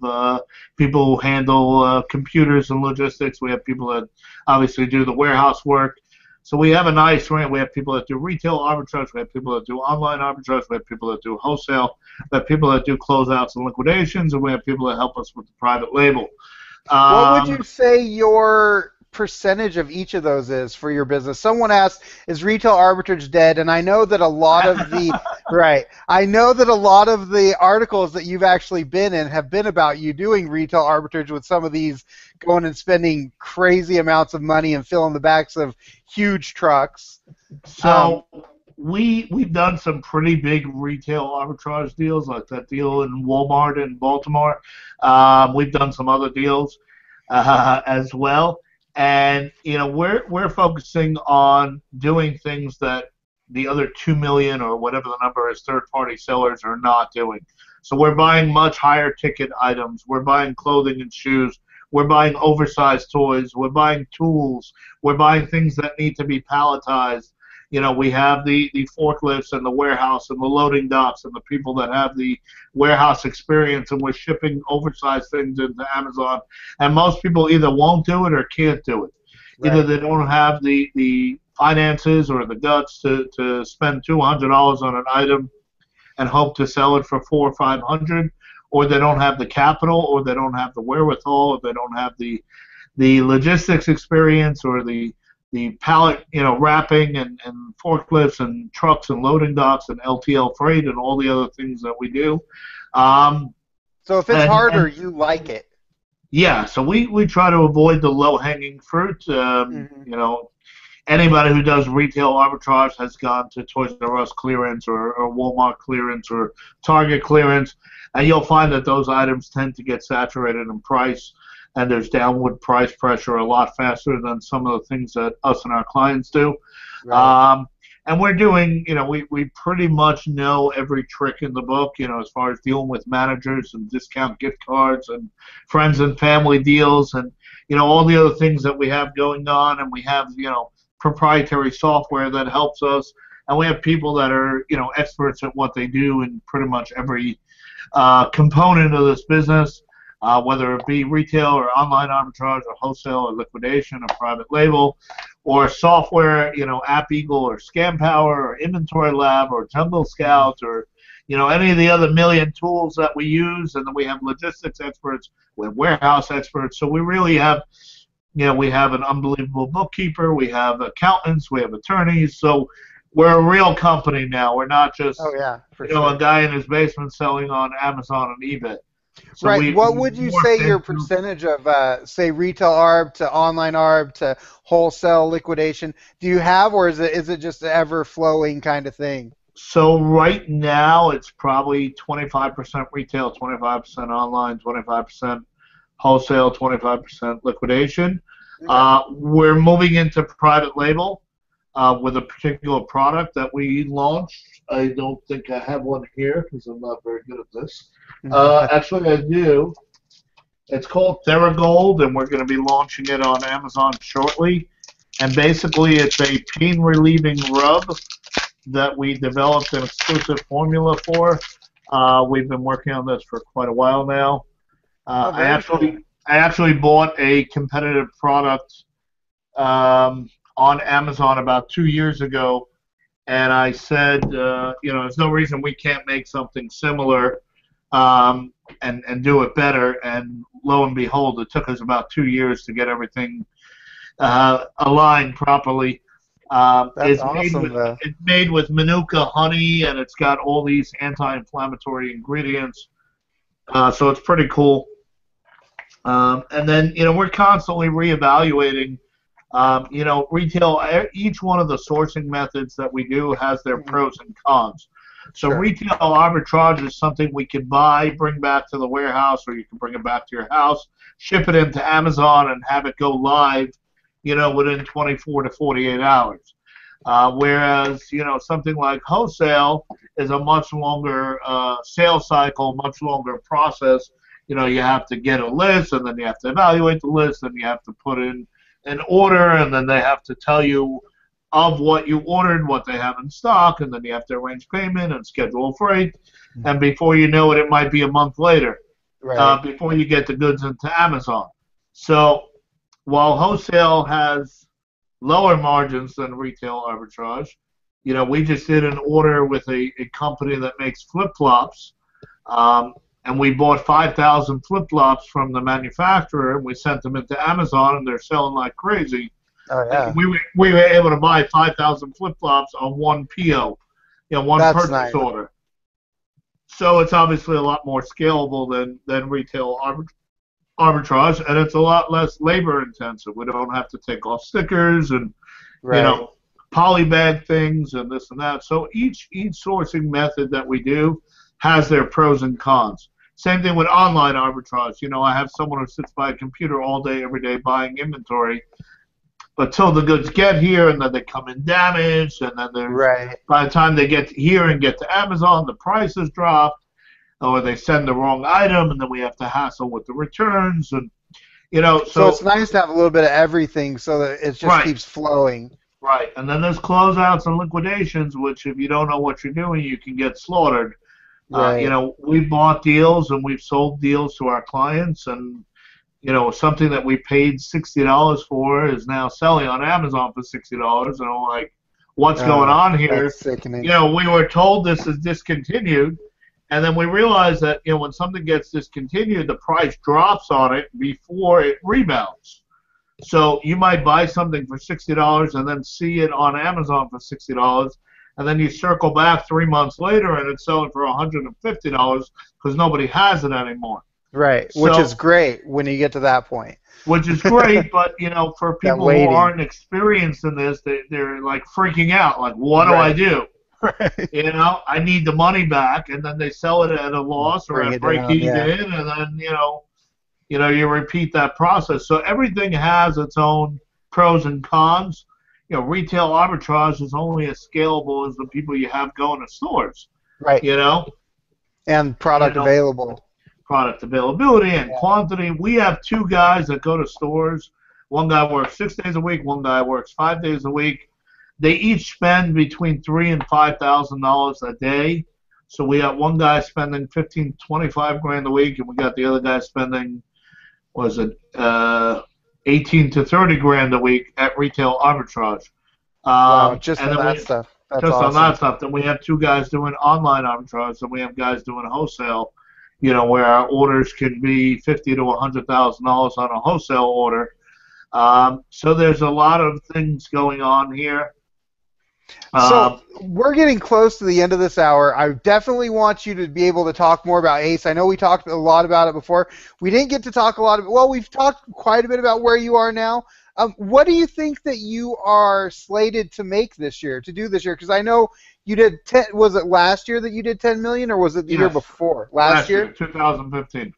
people who handle computers and logistics. We have people that obviously do the warehouse work. So we have a nice range. We have people that do retail arbitrage. We have people that do online arbitrage. We have people that do wholesale. We have people that do closeouts and liquidations. And we have people that help us with the private label. What would you say your percentage of each of those is for your business? Someone asked, is retail arbitrage dead? And I know that a lot of the I know that a lot of the articles that you've actually been in have been about you doing retail arbitrage with some of these going and spending crazy amounts of money and filling the backs of huge trucks. So we've done some pretty big retail arbitrage deals, like that deal in Walmart in Baltimore. We've done some other deals as well. And we're focusing on doing things that the other 2 million or whatever the number is third-party sellers are not doing. So we're buying much higher ticket items. We're buying clothing and shoes. We're buying oversized toys. We're buying tools. We're buying things that need to be palletized. We have the forklifts and the warehouse and the loading docks and the people that have the warehouse experience, and we're shipping oversized things into Amazon. And most people either won't do it or can't do it. Right. Either they don't have the finances or the guts to spend $200 on an item and hope to sell it for $400 or $500, or they don't have the capital, or they don't have the wherewithal, or they don't have the logistics experience, or the pallet, wrapping and forklifts and trucks and loading docks and LTL freight and all the other things that we do. So if it's harder, you like it. Yeah, so we try to avoid the low-hanging fruit. Anybody who does retail arbitrage has gone to Toys R Us clearance or Walmart clearance or Target clearance, and you'll find that those items tend to get saturated in price, and there's downward price pressure a lot faster than some of the things that us and our clients do. Right. And we're doing, we pretty much know every trick in the book, as far as dealing with managers and discount gift cards and friends and family deals and, all the other things that we have going on. And we have, proprietary software that helps us. And we have people that are, experts at what they do in pretty much every component of this business, whether it be retail or online arbitrage or wholesale or liquidation or private label or software, App Eagle or Scam Power or Inventory Lab or Jungle Scout or, any of the other million tools that we use. And then we have logistics experts, we have warehouse experts. So we really have, we have an unbelievable bookkeeper, we have accountants, we have attorneys. So we're a real company now. We're not just, a guy in his basement selling on Amazon and eBay. So right. What would you say your percentage of, say, retail ARB to online ARB to wholesale liquidation do you have, or is it just an ever-flowing kind of thing? So right now it's probably 25% retail, 25% online, 25% wholesale, 25% liquidation. Okay. We're moving into private label with a particular product that we launched. I don't think I have one here because I'm not very good at this. Actually, I do. It's called Theragold, and we're going to be launching it on Amazon shortly. And basically, it's a pain-relieving rub that we developed an exclusive formula for. We've been working on this for quite a while now. I actually bought a competitive product on Amazon about 2 years ago, and I said, there's no reason we can't make something similar and do it better. And lo and behold, it took us about 2 years to get everything aligned properly. It's awesome, it's made with Manuka honey, and it's got all these anti-inflammatory ingredients. So it's pretty cool. And then, we're constantly reevaluating. Retail, each one of the sourcing methods that we do has their pros and cons. So retail arbitrage is something we can buy, bring back to the warehouse, or you can bring it back to your house, ship it into Amazon, and have it go live, within 24 to 48 hours. Whereas, something like wholesale is a much longer sales cycle, much longer process. You have to get a list, and then you have to evaluate the list, and you have to put in an order, and then they have to tell you of what you ordered, what they have in stock, and then you have to arrange payment and schedule freight. And before you know it, it might be a month later before you get the goods into Amazon. So while wholesale has lower margins than retail arbitrage, we just did an order with a company that makes flip-flops, and we bought 5,000 flip-flops from the manufacturer, and we sent them into Amazon, and they're selling like crazy. Oh, yeah. We were able to buy 5,000 flip-flops on one PO, one purchase order. So it's obviously a lot more scalable than retail arbitrage, and it's a lot less labor intensive. We don't have to take off stickers and polybag things and this and that. So each sourcing method that we do has their pros and cons. Same thing with online arbitrage. I have someone who sits by a computer all day, every day buying inventory, but till the goods get here, and then they come in damaged, and then by the time they get here and get to Amazon, the prices drop, or they send the wrong item, and then we have to hassle with the returns, and So it's nice to have a little bit of everything so that it just keeps flowing. Right, and then there's closeouts and liquidations, which if you don't know what you're doing, you can get slaughtered. Right. We bought deals and we've sold deals to our clients, and something that we paid $60 for is now selling on Amazon for $60, and I'm like, what's going on here? That's sickening. We were told this is discontinued, and then we realized that when something gets discontinued, the price drops on it before it rebounds. So you might buy something for $60 and then see it on Amazon for $60, and then you circle back 3 months later and it's selling for $150 because nobody has it anymore. Right, which is great when you get to that point. Which is great, but for people who aren't experienced in this, they're like freaking out. Like, what do I do? Right. I need the money back, and then they sell it at a loss or at break even, and then you repeat that process. So everything has its own pros and cons. Retail arbitrage is only as scalable as the people you have going to stores. Right. And product available. Product availability and quantity. We have 2 guys that go to stores. One guy works 6 days a week. One guy works 5 days a week. They each spend between $3,000 and $5,000 a day. So we have one guy spending 15, 25 grand a week, and we got the other guy spending, 18 to 30 grand a week at retail arbitrage. Wow, just on that stuff. That's awesome. On that stuff. Then we have 2 guys doing online arbitrage, and we have guys doing wholesale. Where our orders can be $50,000 to $100,000 on a wholesale order. So there's a lot of things going on here. So we're getting close to the end of this hour. I definitely want you to be able to talk more about ACE. I know we talked a lot about it before. We didn't get to talk a lot about. Well, we've talked quite a bit about where you are now. What do you think that you are slated to make this year, to do this year? Because I know you did 10. Was it last year that you did 10 million, or was it the year before? Last year, 2015.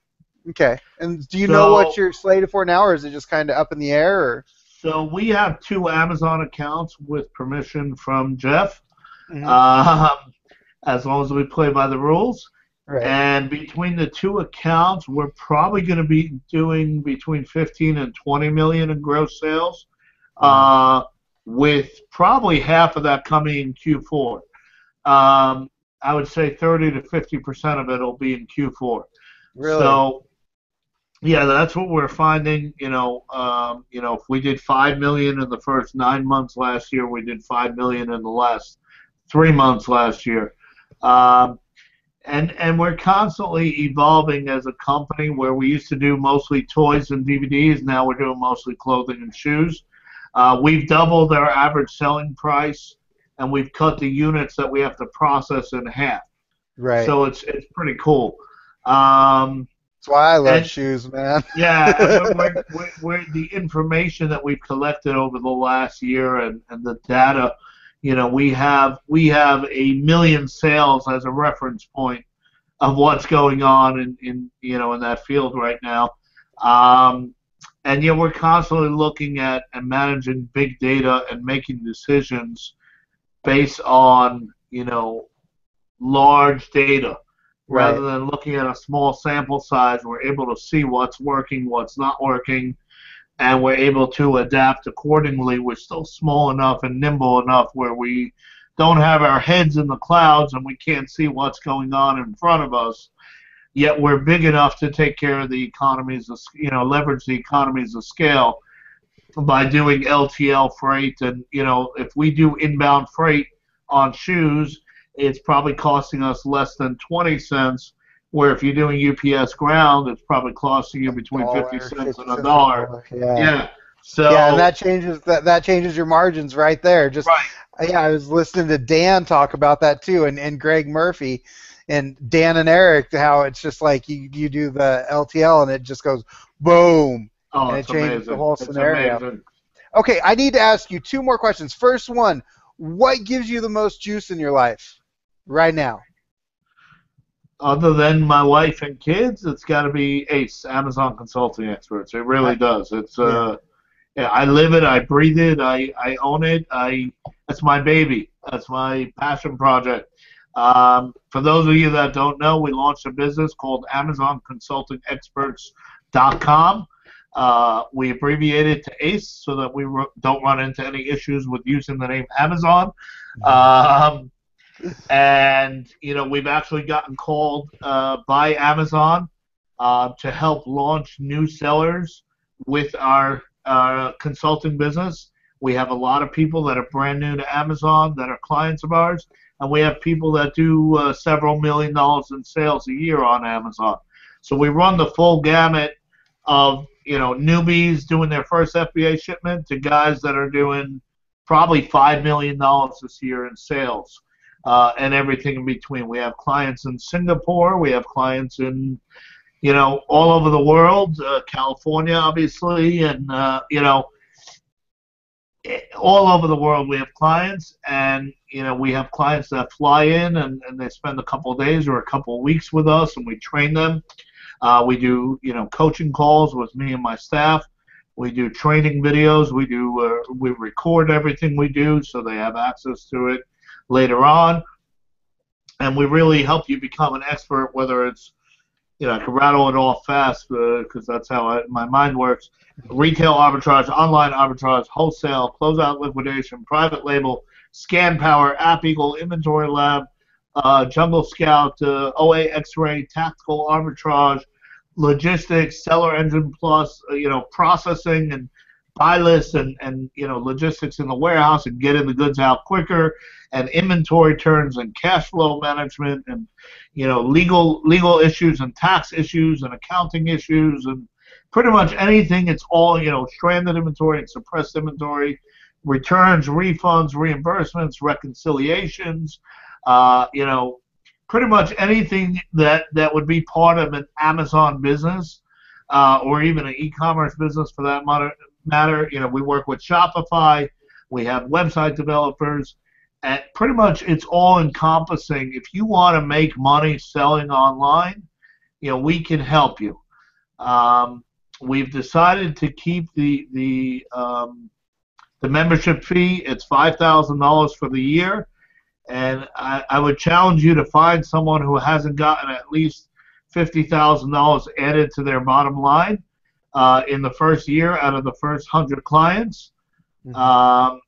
Okay. And do you know what you're slated for now, or is it just kind of up in the air? Or? So we have 2 Amazon accounts with permission from Jeff, as long as we play by the rules. Right. And between the 2 accounts, we're probably going to be doing between 15 and 20 million in gross sales, with probably half of that coming in Q4. I would say 30 to 50% of it will be in Q4. Really? So, yeah, that's what we're finding. If we did 5 million in the first 9 months last year, we did 5 million in the last 3 months last year. And we're constantly evolving as a company, where we used to do mostly toys and DVDs. Now we're doing mostly clothing and shoes. We've doubled our average selling price, and we've cut the units that we have to process in half. Right. So it's pretty cool. That's why I love shoes, man. Yeah, we're the information that we've collected over the last year and the data. We have 1 million sales as a reference point of what's going on in that field right now. And we're constantly looking at and managing big data and making decisions based on large data. Rather than looking at a small sample size, we're able to see what's working, what's not working, and we're able to adapt accordingly. We're still small enough and nimble enough where we don't have our heads in the clouds and we can't see what's going on in front of us, yet we're big enough to take care of the economies of, leverage the economies of scale by doing LTL freight. And, if we do inbound freight on shoes, it's probably costing us less than 20 cents, where if you're doing UPS ground, it's probably costing you between 50 cents and $1. Yeah. So and that changes your margins right there. Just I was listening to Dan talk about that too, and Greg Murphy, and Dan and Eric, how it's just like you do the LTL and it just goes boom, and it changes the whole scenario. Amazing. Okay, I need to ask you 2 more questions. First one, what gives you the most juice in your life right now? Other than my wife and kids, it's got to be ACE, Amazon Consulting Experts. It really does. It's I live it, I breathe it, I own it. That's my baby. That's my passion project. For those of you that don't know, we launched a business called AmazonConsultingExperts.com. We abbreviate it to ACE so that we don't run into any issues with using the name Amazon. And we've actually gotten called by Amazon to help launch new sellers with our consulting business. We have a lot of people that are brand new to Amazon that are clients of ours, and we have people that do several $1 million in sales a year on Amazon. So we run the full gamut of newbies doing their first FBA shipment to guys that are doing probably $5 million this year in sales, and everything in between. We have clients in Singapore. We have clients in all over the world, California, obviously, and all over the world we have clients, and we have clients that fly in and they spend a couple of days or a couple of weeks with us, and we train them. We do coaching calls with me and my staff. We do training videos. We record everything we do so they have access to it later on, and we really help you become an expert, whether it's I can rattle it off fast because that's how my mind works. Retail arbitrage, online arbitrage, wholesale, closeout liquidation, private label, Scan Power, App Eagle, Inventory Lab, Jungle Scout, OA X-Ray, tactical arbitrage, logistics, Seller Engine Plus, processing and buy lists and logistics in the warehouse and getting the goods out quicker, and inventory turns and cash flow management and legal issues and tax issues and accounting issues and pretty much anything. It's all stranded inventory and suppressed inventory, returns, refunds, reimbursements, reconciliations, pretty much anything that would be part of an Amazon business or even an e-commerce business for that matter. We work with Shopify. We have website developers. And pretty much it's all encompassing. If you want to make money selling online, we can help you. We've decided to keep the membership fee. It's $5,000 for the year, and I would challenge you to find someone who hasn't gotten at least $50,000 added to their bottom line in the first year out of the first 100 clients. Mm-hmm.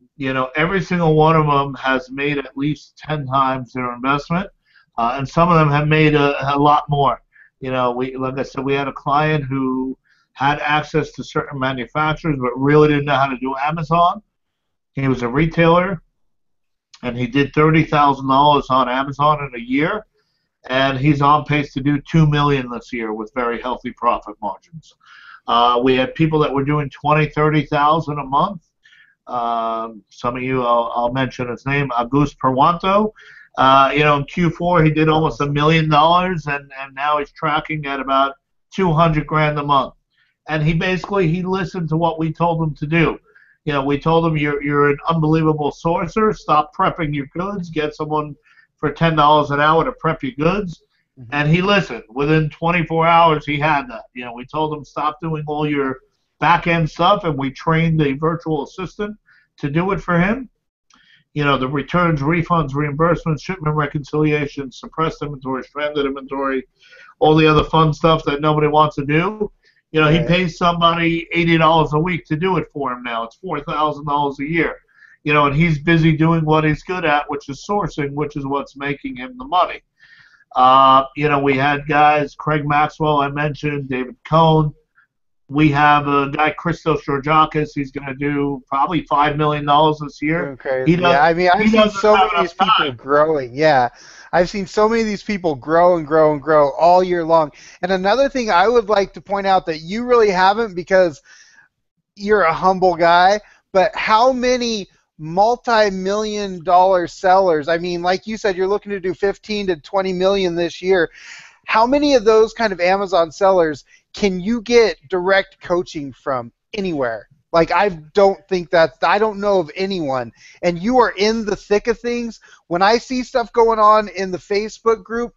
Every single one of them has made at least 10 times their investment, and some of them have made a lot more. Like I said, we had a client who had access to certain manufacturers but really didn't know how to do Amazon. He was a retailer, and he did $30,000 on Amazon in a year, and he's on pace to do $2 million this year with very healthy profit margins. We had people that were doing $20,000, $30,000 a month. Some of you, I'll mention his name, Auguste Perwanto. In Q4 he did almost $1 million, and now he's tracking at about $200,000 a month. And he listened to what we told him to do. We told him you're an unbelievable sourcer. Stop prepping your goods. Get someone for $10 an hour to prep your goods. Mm-hmm. And he listened. Within 24 hours he had that. We told him stop doing all your back-end stuff, and we trained a virtual assistant to do it for him. The returns, refunds, reimbursements, shipment reconciliation, suppressed inventory, stranded inventory, all the other fun stuff that nobody wants to do. He pays somebody $80 a week to do it for him now. It's $4,000 a year. And he's busy doing what he's good at, which is sourcing, which is what's making him the money. We had guys, Craig Maxwell, I mentioned, David Cohen. We have a guy, Christos Georgiakis. He's going to do probably $5 million this year. Okay. I've seen so many of these people growing. Yeah, I've seen so many of these people grow and grow and grow all year long. And another thing I would like to point out that you really haven't, because you're a humble guy, but how many multi-million-dollar sellers? Like you said, you're looking to do 15 to 20 million this year. How many of those kind of Amazon sellers can you get direct coaching from anywhere? I don't know of anyone. And you are in the thick of things. When I see stuff going on in the Facebook group,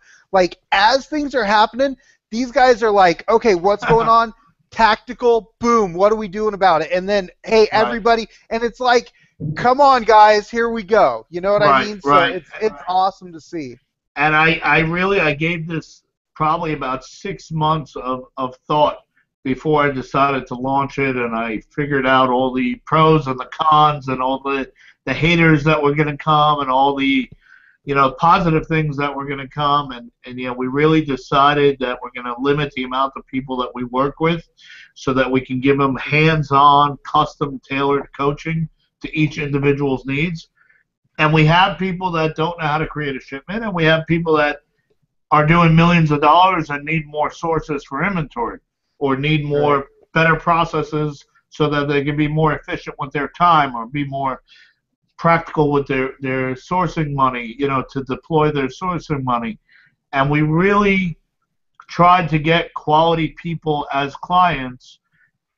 as things are happening, these guys are like, okay, what's going on? Tactical, boom, what are we doing about it? And then, hey, everybody, and it's like, come on, guys, here we go. You know what I mean? So it's awesome to see. And I gave this probably about 6 months of thought before I decided to launch it, and I figured out all the pros and the cons and all the haters that were going to come and all the positive things that were going to come, and we really decided that we're going to limit the amount of people that we work with so that we can give them hands-on, custom tailored coaching to each individual's needs. And we have people that don't know how to create a shipment, and we have people that are doing millions of dollars and need more sources for inventory or need more better processes so that they can be more efficient with their time or be more practical with their sourcing money, to deploy their sourcing money. And we really tried to get quality people as clients.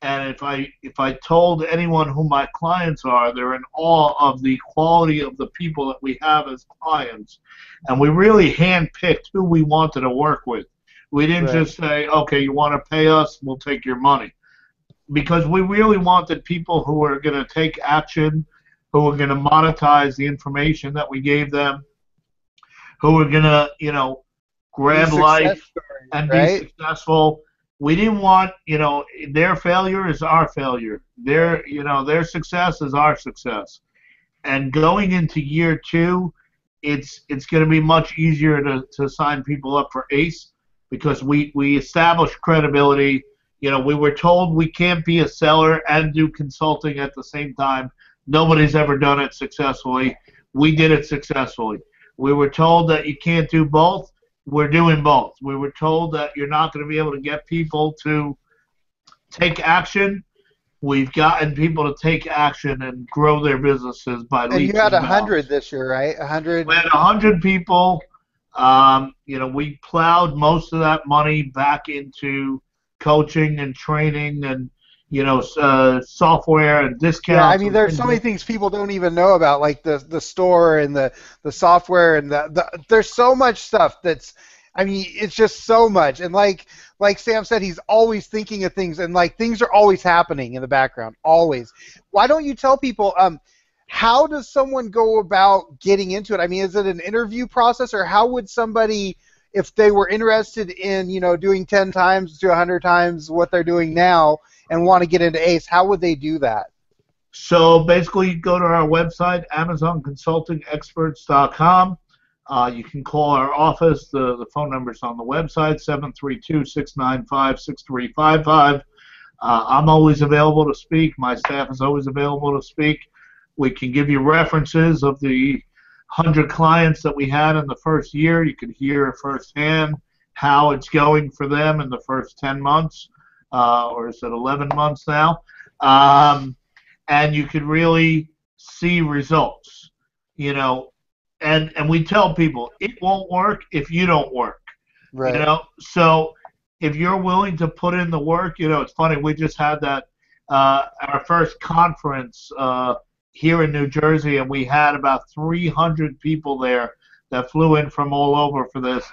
And if I told anyone who my clients are, they're in awe of the quality of the people that we have as clients. And we really handpicked who we wanted to work with. We didn't just say, okay, you want to pay us, we'll take your money. Because we really wanted people who are going to take action, who are going to monetize the information that we gave them, who are going to, grab life and be successful. We didn't want, their failure is our failure. Their success is our success. And going into year 2, it's going to be much easier to sign people up for ACE because we established credibility. We were told we can't be a seller and do consulting at the same time. Nobody's ever done it successfully. We did it successfully. We were told that you can't do both. We're doing both. We were told that you're not going to be able to get people to take action. We've gotten people to take action and grow their businesses by leaps and bounds. And you had 100 this year, right? 100. We had 100 people. We plowed most of that money back into coaching and training and software and discounts. Yeah, I mean, there's so many things people don't even know about, like the store and the software and there's so much stuff that's, I mean, it's just so much. And like Sam said, he's always thinking of things, and like things are always happening in the background, always. Why don't you tell people how does someone go about getting into it? I mean, is it an interview process, or how would somebody, if they were interested in doing 10 times to 100 times what they're doing now and want to get into ACE, how would they do that? So basically, go to our website, AmazonConsultingExperts.com. You can call our office. The phone number is on the website, 732-695-6355. I'm always available to speak. My staff is always available to speak. We can give you references of the 100 clients that we had in the first year. You can hear firsthand how it's going for them in the first 10 months. Or is it 11 months now? And you could really see results, and we tell people it won't work if you don't work, right? So if you're willing to put in the work, it's funny, we just had that, our first conference here in New Jersey, and we had about 300 people there that flew in from all over for this.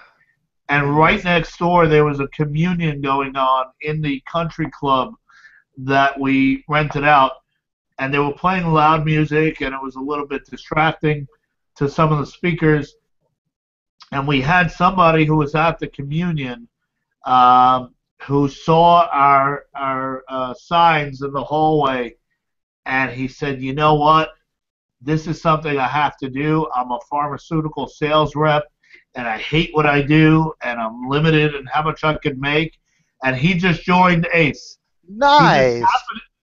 And right next door, there was a communion going on in the country club that we rented out. And they were playing loud music, and it was a little bit distracting to some of the speakers. And we had somebody who was at the communion who saw our signs in the hallway, and he said, you know what? This is something I have to do. I'm a pharmaceutical sales rep, and I hate what I do, and I'm limited in how much I can make. And he just joined ACE. Nice.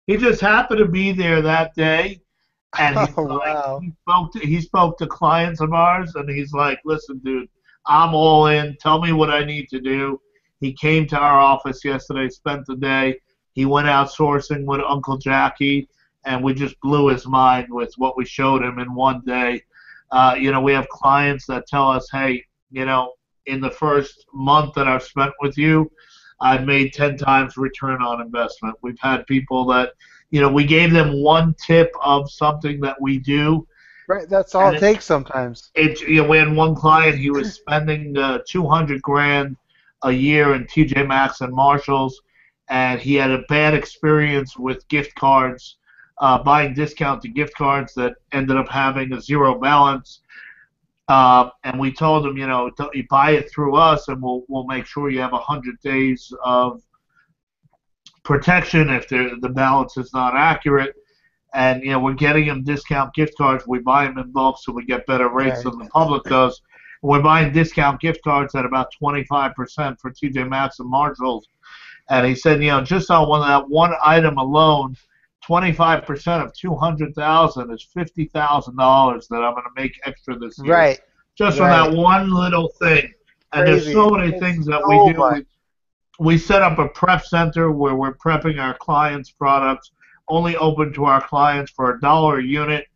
He just happened to be there that day, and wow. he spoke to clients of ours, and he's like, listen, dude, I'm all in. Tell me what I need to do. He came to our office yesterday, spent the day. He went out sourcing with Uncle Jackie, and we just blew his mind with what we showed him in one day. We have clients that tell us, hey, in the first month that I've spent with you, I've made 10 times return on investment. We've had people that, we gave them one tip of something that we do. Right, that's all it takes sometimes. We had one client, he was spending $200,000 a year in TJ Maxx and Marshalls, and he had a bad experience with gift cards, buying discounted gift cards that ended up having a zero balance. And we told him, you buy it through us, and we'll make sure you have 100 days of protection if the balance is not accurate. And, we're getting them discount gift cards. We buy them in bulk so we get better rates Right. than the public does. We're buying discount gift cards at about 25% for TJ Maxx and Marshalls. And he said, just on that one item alone, 25% of 200,000 is $50,000 that I'm going to make extra this year. Right. Just from that one little thing. And Crazy. there's so many things that we do. Much. We set up a prep center where we're prepping our clients' products, only open to our clients for $1 a unit.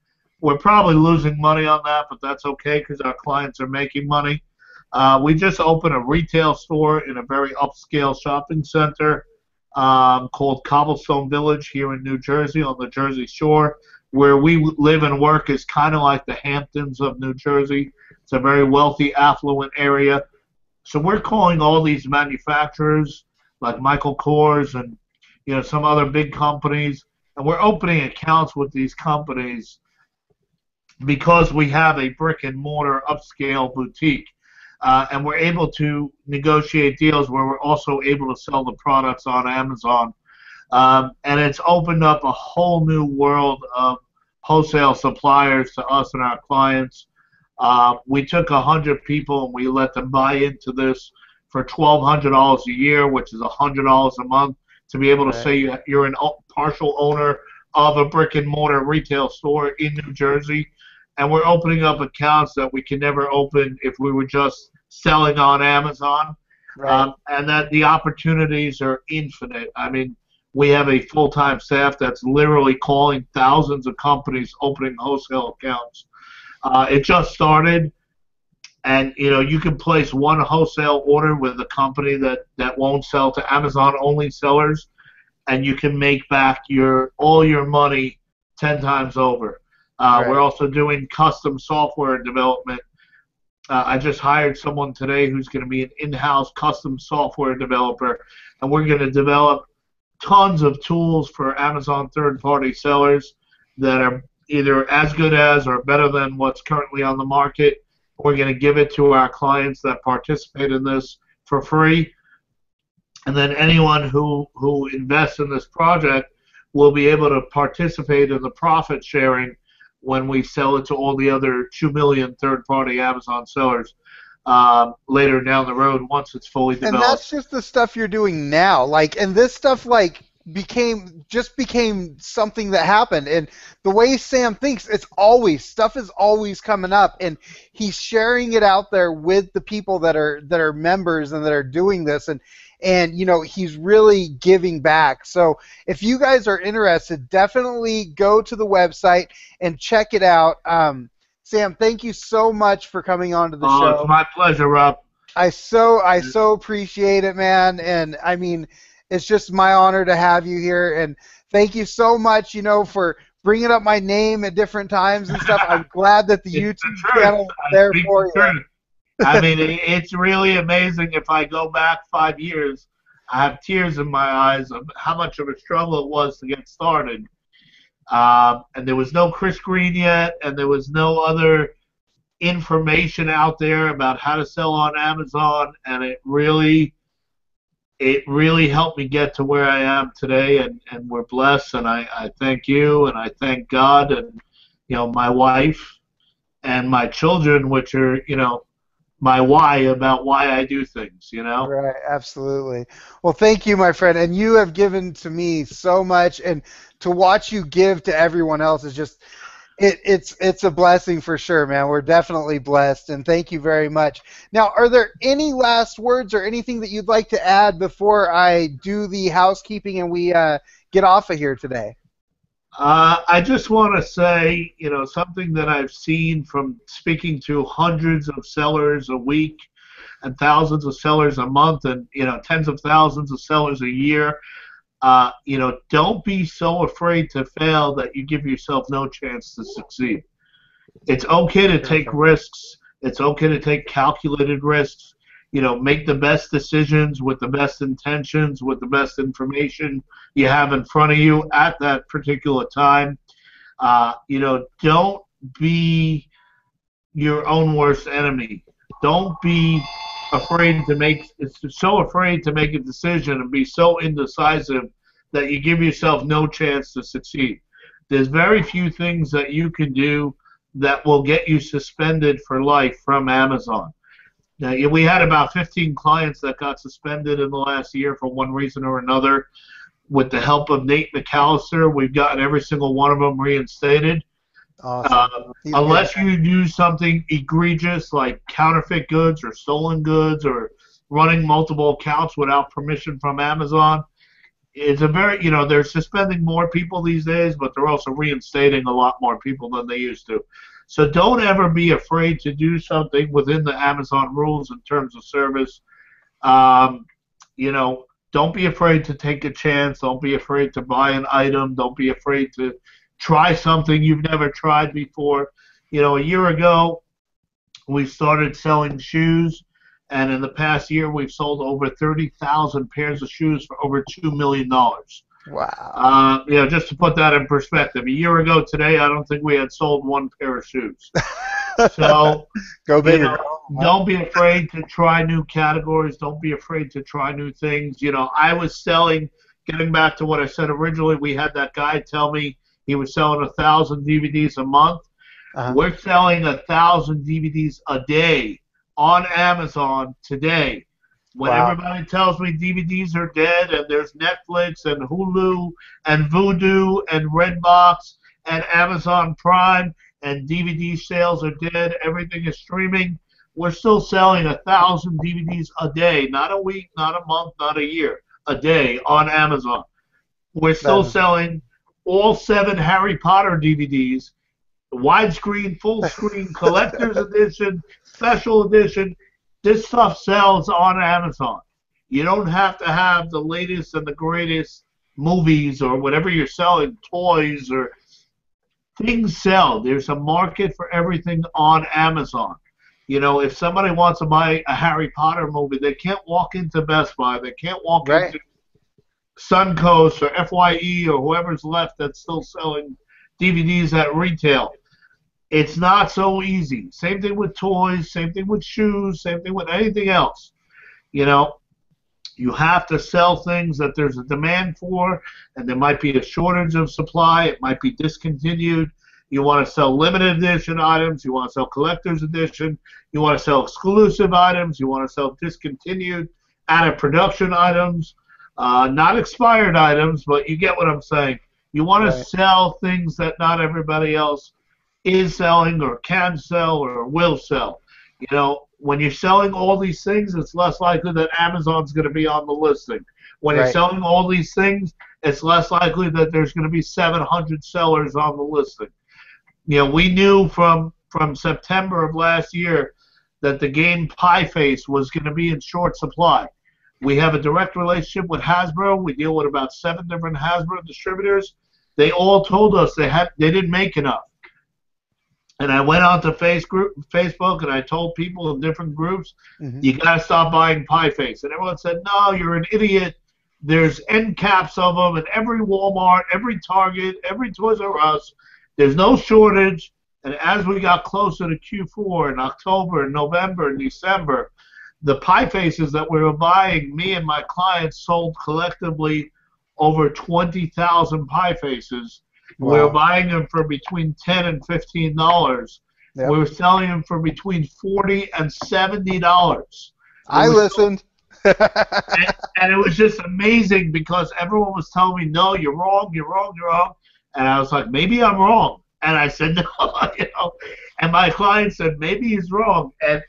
We're probably losing money on that, but that's okay because our clients are making money. We just opened a retail store in a very upscale shopping center called Cobblestone Village here in New Jersey on the Jersey Shore. Where we live and work is kind of like the Hamptons of New Jersey. It's a very wealthy, affluent area. So we're calling all these manufacturers like Michael Kors and some other big companies, and we're opening accounts with these companies because we have a brick and mortar upscale boutique, and we're able to negotiate deals where we're also able to sell the products on Amazon, and it's opened up a whole new world of wholesale suppliers to us and our clients. We took 100 people and we let them buy into this for $1,200 a year, which is $100 a month, to be able to say you're an partial owner of a brick and mortar retail store in New Jersey. And we're opening up accounts that we can never open if we were just selling on Amazon. Right. And that the opportunities are infinite. I mean, we have a full-time staff that's literally calling thousands of companies opening wholesale accounts. It just started, and you can place one wholesale order with a company that won't sell to Amazon-only sellers, and you can make back all your money 10 times over. We're also doing custom software development. I just hired someone today who's going to be an in-house custom software developer, and we're going to develop tons of tools for Amazon third-party sellers that are either as good as or better than what's currently on the market. We're going to give it to our clients that participate in this for free. And then anyone who invests in this project will be able to participate in the profit sharing when we sell it to all the other 2 million third-party Amazon sellers later down the road once it's fully developed. And that's just the stuff you're doing now. And this stuff became something that happened. And the way Sam thinks, stuff is always coming up, and he's sharing it out there with the people that are members and that are doing this, and he's really giving back. So if you guys are interested, definitely go to the website and check it out. Sam, thank you so much for coming on to the show. It's my pleasure, Rob. I so appreciate it, man. And I mean, it's just my honor to have you here. And thank you so much, for bringing up my name at different times and stuff. I'm glad that the YouTube channel is there for you. I mean, it's really amazing. If I go back 5 years, I have tears in my eyes of how much of a struggle it was to get started. And there was no Chris Green yet, and there was no other information out there about how to sell on Amazon, and it really helped me get to where I am today, and we're blessed, and I thank you, and I thank God, and my wife and my children, which are my why about why I do things, Right, absolutely. Well, thank you, my friend, and you have given to me so much, and to watch you give to everyone else is just, it's a blessing for sure, man. We're definitely blessed, and thank you very much. Now, are there any last words or anything that you'd like to add before I do the housekeeping and we get off of here today? I just want to say, something that I've seen from speaking to hundreds of sellers a week and thousands of sellers a month and, tens of thousands of sellers a year. Don't be so afraid to fail that you give yourself no chance to succeed. It's okay to take risks. It's okay to take calculated risks. Make the best decisions with the best intentions, with the best information you have in front of you at that particular time. Don't be your own worst enemy. Don't be afraid to make a decision and be so indecisive that you give yourself no chance to succeed. There's very few things that you can do that will get you suspended for life from Amazon. Now, we had about 15 clients that got suspended in the last year for one reason or another. With the help of Nate McAllister, we've gotten every single one of them reinstated. Awesome. Unless you do something egregious like counterfeit goods or stolen goods or running multiple accounts without permission from Amazon, it's a very, they're suspending more people these days, but they're also reinstating a lot more people than they used to. So don't ever be afraid to do something within the Amazon rules in terms of service. Don't be afraid to take a chance. Don't be afraid to buy an item. Don't be afraid to try something you've never tried before. A year ago, we started selling shoes, and in the past year, we've sold over 30,000 pairs of shoes for over $2 million. Wow. Just to put that in perspective, a year ago today, I don't think we had sold one pair of shoes. So, go big. Don't be afraid to try new categories. Don't be afraid to try new things. I was selling, getting back to what I said originally, we had that guy tell me he was selling 1,000 DVDs a month. We're selling 1,000 DVDs a day on Amazon today. When everybody tells me DVDs are dead and there's Netflix and Hulu and Vudu and Redbox and Amazon Prime and DVD sales are dead, everything is streaming, we're still selling 1,000 DVDs a day, not a week, not a month, not a year, a day on Amazon. We're still selling all 7 Harry Potter DVDs, widescreen, full screen, collector's edition, special edition. This stuff sells on Amazon. You don't have to have the latest and the greatest movies or whatever you're selling, toys or things sell. There's a market for everything on Amazon. If somebody wants to buy a Harry Potter movie, they can't walk into Best Buy. They can't walk into Suncoast or FYE or whoever's left that's still selling DVDs at retail. It's not so easy. Same thing with toys, same thing with shoes, same thing with anything else. You have to sell things that there's a demand for, and there might be a shortage of supply. It might be discontinued. You want to sell limited edition items. You want to sell collector's edition. You want to sell exclusive items. You want to sell discontinued, out of production items, not expired items, but you get what I'm saying. You want to sell things that not everybody else is selling or can sell or will sell. When you're selling all these things, it's less likely that Amazon's going to be on the listing. When you're selling all these things, it's less likely that there's going to be 700 sellers on the listing. We knew from September of last year that the game Pie Face was going to be in short supply. We have a direct relationship with Hasbro. We deal with about 7 different Hasbro distributors. They all told us they didn't make enough. And I went on to Facebook and I told people in different groups, you got to stop buying Pie Face. And everyone said, no, you're an idiot. There's end caps of them at every Walmart, every Target, every Toys R Us. There's no shortage. And as we got closer to Q4 in October and November and December, the Pie Faces that we were buying, me and my clients sold collectively over 20,000 Pie Faces. Wow. We were buying them for between $10 and $15. Yep. We were selling them for between $40 and $70. I listened. and it was just amazing because everyone was telling me, no, you're wrong, you're wrong, you're wrong. And I was like, maybe I'm wrong. And I said, no, And my client said, maybe he's wrong. And,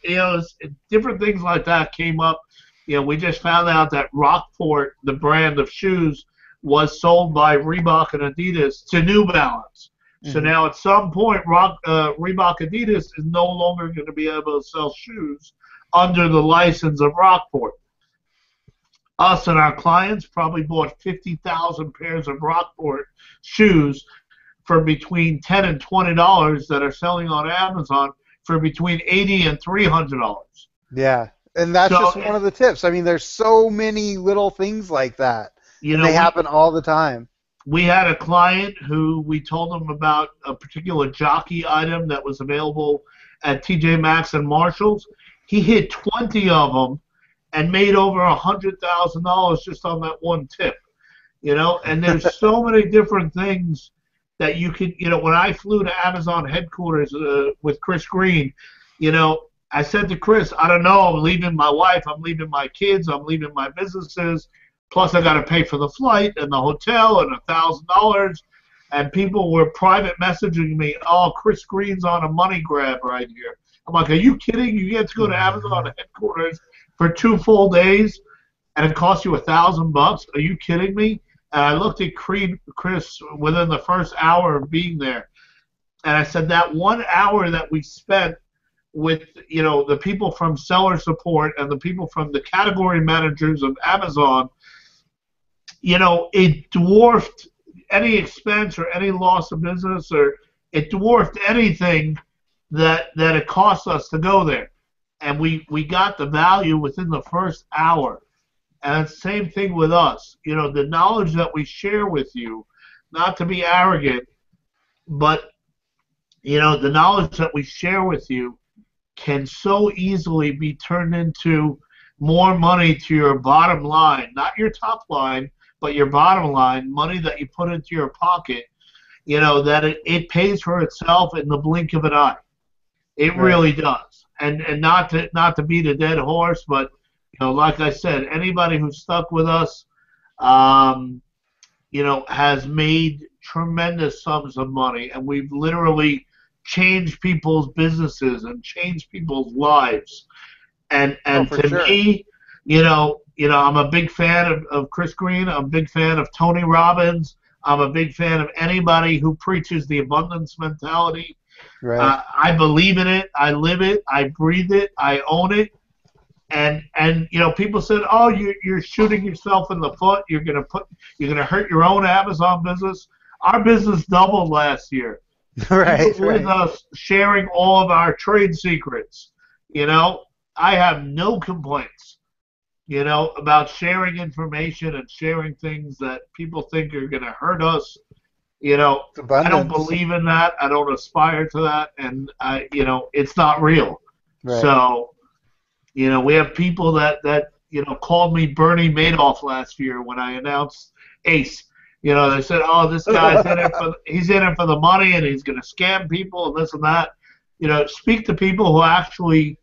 different things like that came up. We just found out that Rockport, the brand of shoes, was sold by Reebok and Adidas to New Balance. So now at some point, Reebok Adidas is no longer going to be able to sell shoes under the license of Rockport. Us and our clients probably bought 50,000 pairs of Rockport shoes for between $10 and $20 that are selling on Amazon for between $80 and $300. Yeah, and that's just one of the tips. I mean, there's so many little things like that. They happen all the time. We had a client who we told them about a particular jockey item that was available at TJ Maxx and Marshall's. He hit 20 of them and made over $100,000 just on that one tip. And there's so many different things that you could, when I flew to Amazon headquarters with Chris Green, I said to Chris, I don't know, I'm leaving my wife, I'm leaving my kids, I'm leaving my businesses, plus I got to pay for the flight and the hotel and $1,000. And people were private messaging me, oh, Chris Green's on a money grab right here. I'm like, are you kidding? You get to go to Amazon headquarters for 2 full days, and it costs you $1,000? Are you kidding me? And I looked at Chris within the first hour of being there, and I said that 1 hour that we spent with the people from seller support and the people from the category managers of Amazon, it dwarfed any expense or any loss of business, or it dwarfed anything that it cost us to go there. And we got the value within the first hour. And it's the same thing with us. The knowledge that we share with you, not to be arrogant, but the knowledge that we share with you can so easily be turned into more money to your bottom line, not your top line, but your bottom line, money that you put into your pocket, that it pays for itself in the blink of an eye. It really does. And not to beat a dead horse, but like I said, anybody who's stuck with us, has made tremendous sums of money, and we've literally changed people's businesses and changed people's lives. And me, I'm a big fan of Chris Green. I'm a big fan of Tony Robbins. I'm a big fan of anybody who preaches the abundance mentality. Right. I believe in it. I live it. I breathe it. I own it. And people said, "Oh, you're shooting yourself in the foot. You're gonna hurt your own Amazon business." Our business doubled last year. With us sharing all of our trade secrets. I have no complaints. About sharing information and sharing things that people think are going to hurt us. I don't believe in that. I don't aspire to that, and it's not real. Right. So, we have people that called me Bernie Madoff last year when I announced ACE. They said, "Oh, this guy's he's in it for the money, and he's going to scam people and this and that." Speak to people who actually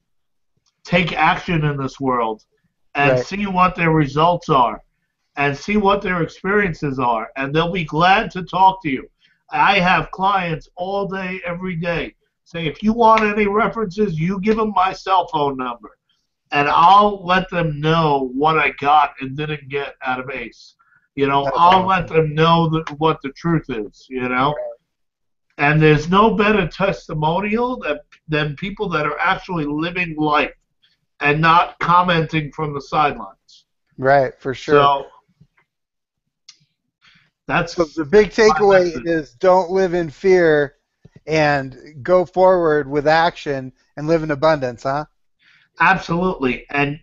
take action in this world and see what their results are, and see what their experiences are, and they'll be glad to talk to you. I have clients all day, every day, say, if you want any references, you give them my cell phone number, and I'll let them know what I got and didn't get out of ACE. I'll let them know what the truth is, And there's no better testimonial than people that are actually living life and not commenting from the sidelines. Right, for sure. So so the big takeaway is don't live in fear and go forward with action and live in abundance, huh? Absolutely. And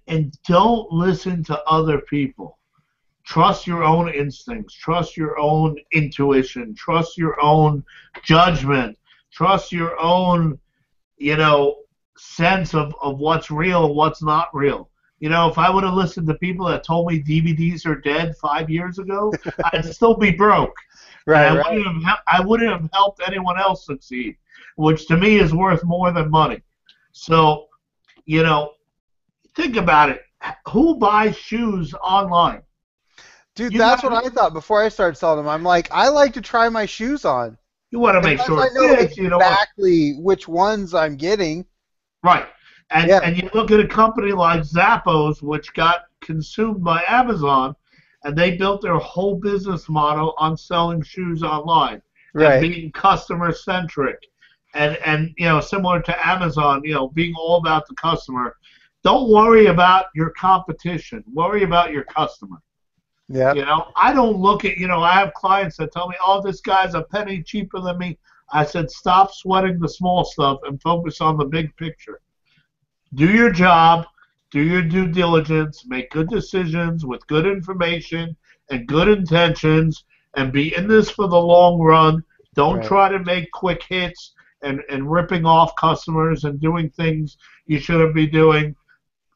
don't listen to other people. Trust your own instincts. Trust your own intuition. Trust your own judgment. Trust your own, sense of what's real and what's not real. If I would have listened to people that told me DVDs are dead 5 years ago, I'd still be broke. I wouldn't have helped anyone else succeed, which to me is worth more than money. So, think about it. Who buys shoes online? Dude, that's what I thought before I started selling them. I'm like, I like to try my shoes on. You want to make sure I know exactly which ones I'm getting. Right. And you look at a company like Zappos, which got consumed by Amazon, and they built their whole business model on selling shoes online and being customer-centric. And similar to Amazon, being all about the customer. Don't worry about your competition. Worry about your customer. Yeah. I don't look at, I have clients that tell me, oh, this guy's a penny cheaper than me. I said, stop sweating the small stuff and focus on the big picture. Do your job, do your due diligence, make good decisions with good information and good intentions, and be in this for the long run. Don't try to make quick hits and ripping off customers and doing things you shouldn't be doing.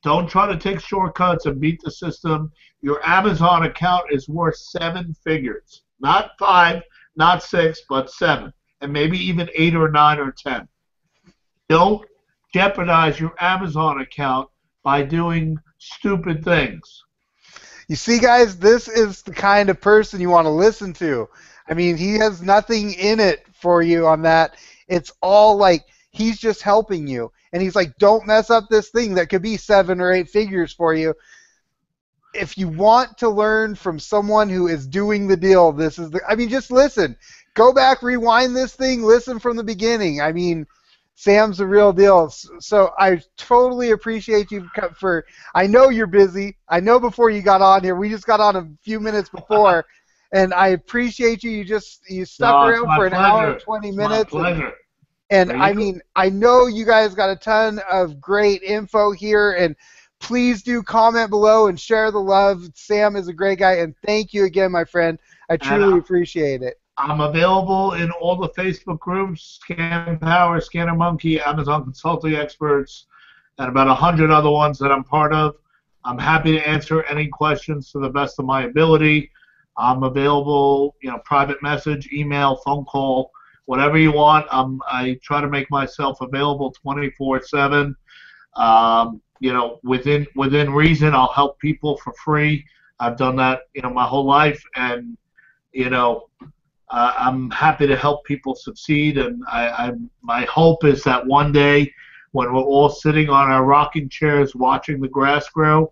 Don't try to take shortcuts and beat the system. Your Amazon account is worth 7 figures. Not 5, not 6, but 7. And maybe even 8 or 9 or 10. Don't jeopardize your Amazon account by doing stupid things. You see, guys, this is the kind of person you want to listen to. I mean, he has nothing in it for you on that. It's all like he's just helping you. And he's like, don't mess up this thing that could be 7 or 8 figures for you. If you want to learn from someone who is doing the deal, this is the, I mean, just listen. Go back, rewind this thing, listen from the beginning. I mean, Sam's the real deal. So I totally appreciate you for, I know you're busy. I know before you got on here, we just got on a few minutes before, and I appreciate you. You stuck around for an hour and 20 minutes. My pleasure. And I mean, I know you guys got a ton of great info here, and please do comment below and share the love. Sam is a great guy, and thank you again, my friend. I truly appreciate it. I'm available in all the Facebook groups, Scan Power, Scanner Monkey, Amazon Consulting Experts, and about 100 other ones that I'm part of. I'm happy to answer any questions to the best of my ability. I'm available, private message, email, phone call, whatever you want. I try to make myself available 24/7. Within reason, I'll help people for free. I've done that, my whole life, and I'm happy to help people succeed. And my hope is that one day, when we're all sitting on our rocking chairs watching the grass grow,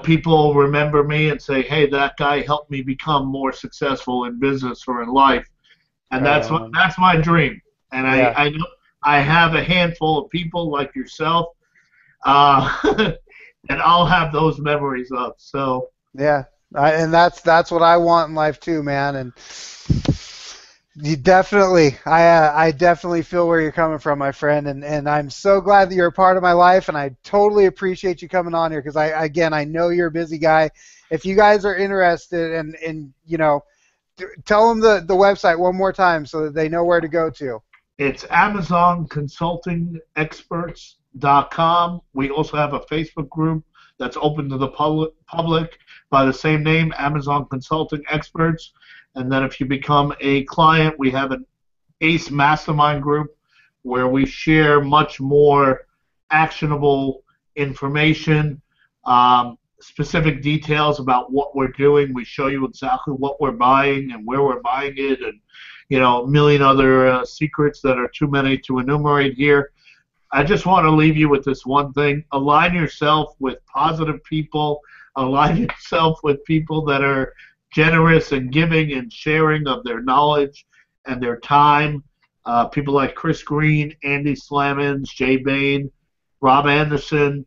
people remember me and say, "Hey, that guy helped me become more successful in business or in life," and that's my dream. And I know I have a handful of people like yourself, and I'll have those memories of. So yeah, and that's what I want in life too, man. And you definitely, I definitely feel where you're coming from, my friend. And I'm so glad that you're a part of my life, and I totally appreciate you coming on here because I know you're a busy guy. If you guys are interested, and tell them the website one more time so that they know where to go to. It's AmazonConsultingExperts.com. We also have a Facebook group that's open to the public by the same name, Amazon Consulting Experts. And then if you become a client, we have an ACE Mastermind group where we share much more actionable information, specific details about what we're doing. We show you exactly what we're buying and where we're buying it, and a million other secrets that are too many to enumerate here. I just want to leave you with this one thing. Align yourself with positive people. Align yourself with people that are generous and giving and sharing of their knowledge and their time. People like Chris Green, Andy Slamans, Jay Bain, Rob Anderson,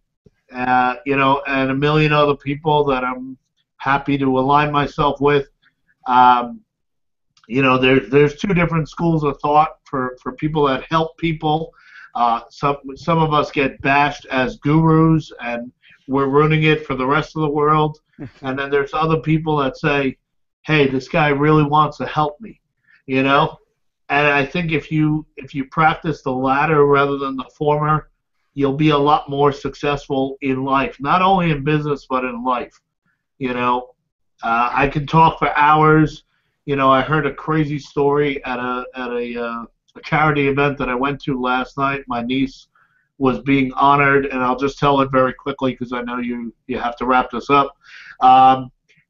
and a million other people that I'm happy to align myself with. There's two different schools of thought for people that help people. Some of us get bashed as gurus, and we're ruining it for the rest of the world. And then there's other people that say, "Hey, this guy really wants to help me," And I think if you practice the latter rather than the former, you'll be a lot more successful in life, not only in business but in life. I can talk for hours. I heard a crazy story at a charity event that I went to last night. My niece was being honored, and I'll just tell it very quickly because I know you have to wrap this up.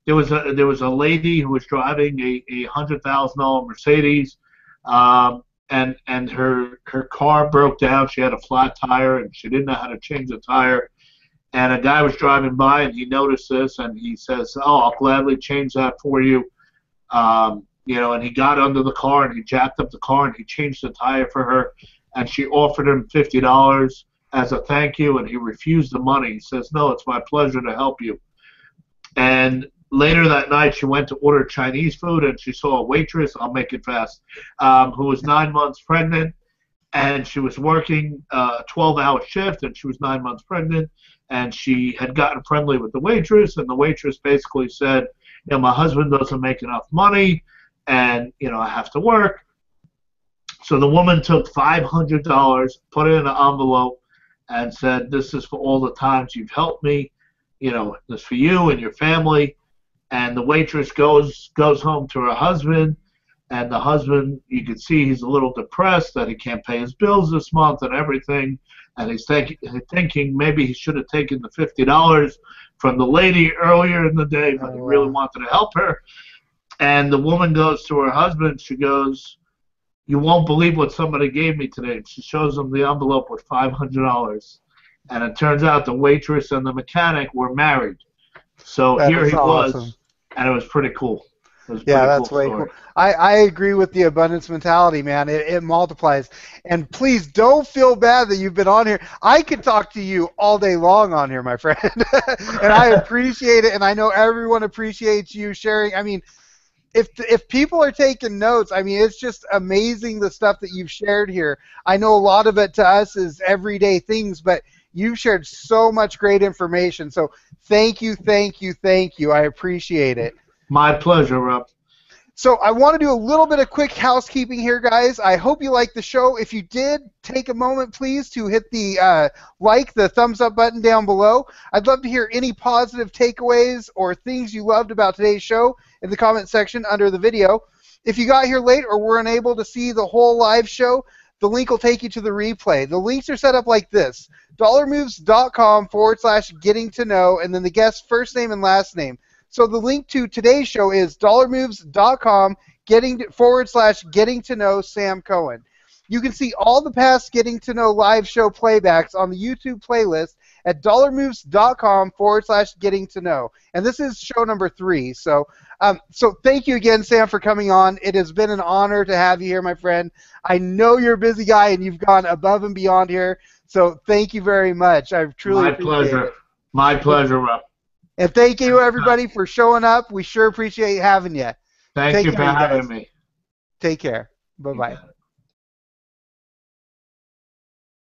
There was a lady who was driving a $100,000 Mercedes, and her car broke down. She had a flat tire, and she didn't know how to change the tire. And a guy was driving by, and he noticed this, and he says, "Oh, I'll gladly change that for you." And he got under the car, and he jacked up the car, and he changed the tire for her, and she offered him $50 as a thank you, and he refused the money. He says, "No, it's my pleasure to help you." And later that night, she went to order Chinese food, and she saw a waitress, I'll make it fast, who was 9 months pregnant, and she was working a 12-hour shift, and she was 9 months pregnant, and she had gotten friendly with the waitress, and the waitress basically said, "My husband doesn't make enough money, and I have to work." So the woman took $500, put it in an envelope, and said, "This is for all the times you've helped me. You know, this is for you and your family." And the waitress goes home to her husband, and the husband, you can see he's a little depressed that he can't pay his bills this month and everything, and he's thinking maybe he should have taken the $50 from the lady earlier in the day, but he really wanted to help her. And the woman goes to her husband. She goes, "You won't believe what somebody gave me today." She shows him the envelope with $500. And it turns out the waitress and the mechanic were married. So here he was, and it was pretty cool. Yeah, that's way cool. I agree with the abundance mentality, man. It multiplies. And please don't feel bad that you've been on here. I could talk to you all day long on here, my friend. And I appreciate it, and I know everyone appreciates you sharing. I mean, if people are taking notes, I mean, it's just amazing the stuff that you've shared here. I know a lot of it to us is everyday things, but you've shared so much great information. So thank you, thank you, thank you. I appreciate it. My pleasure, Rob. So I want to do a little bit of quick housekeeping here, guys. I hope you liked the show. If you did, take a moment, please, to hit the the thumbs up button down below. I'd love to hear any positive takeaways or things you loved about today's show in the comment section under the video. If you got here late or were unable to see the whole live show, the link will take you to the replay. The links are set up like this: dollarmoves.com/getting-to-know, and then the guest's first name and last name. So the link to today's show is dollarmoves.com/getting-to-know Sam Cohen. You can see all the past Getting to Know live show playbacks on the YouTube playlist at dollarmoves.com/getting-to-know. And this is show number 3. So thank you again, Sam, for coming on. It has been an honor to have you here, my friend. I know you're a busy guy, and you've gone above and beyond here. So thank you very much. I truly appreciate it. My pleasure, Rob. And thank you, everybody, for showing up. We sure appreciate having you. Thank you for having me. Take care. Bye-bye.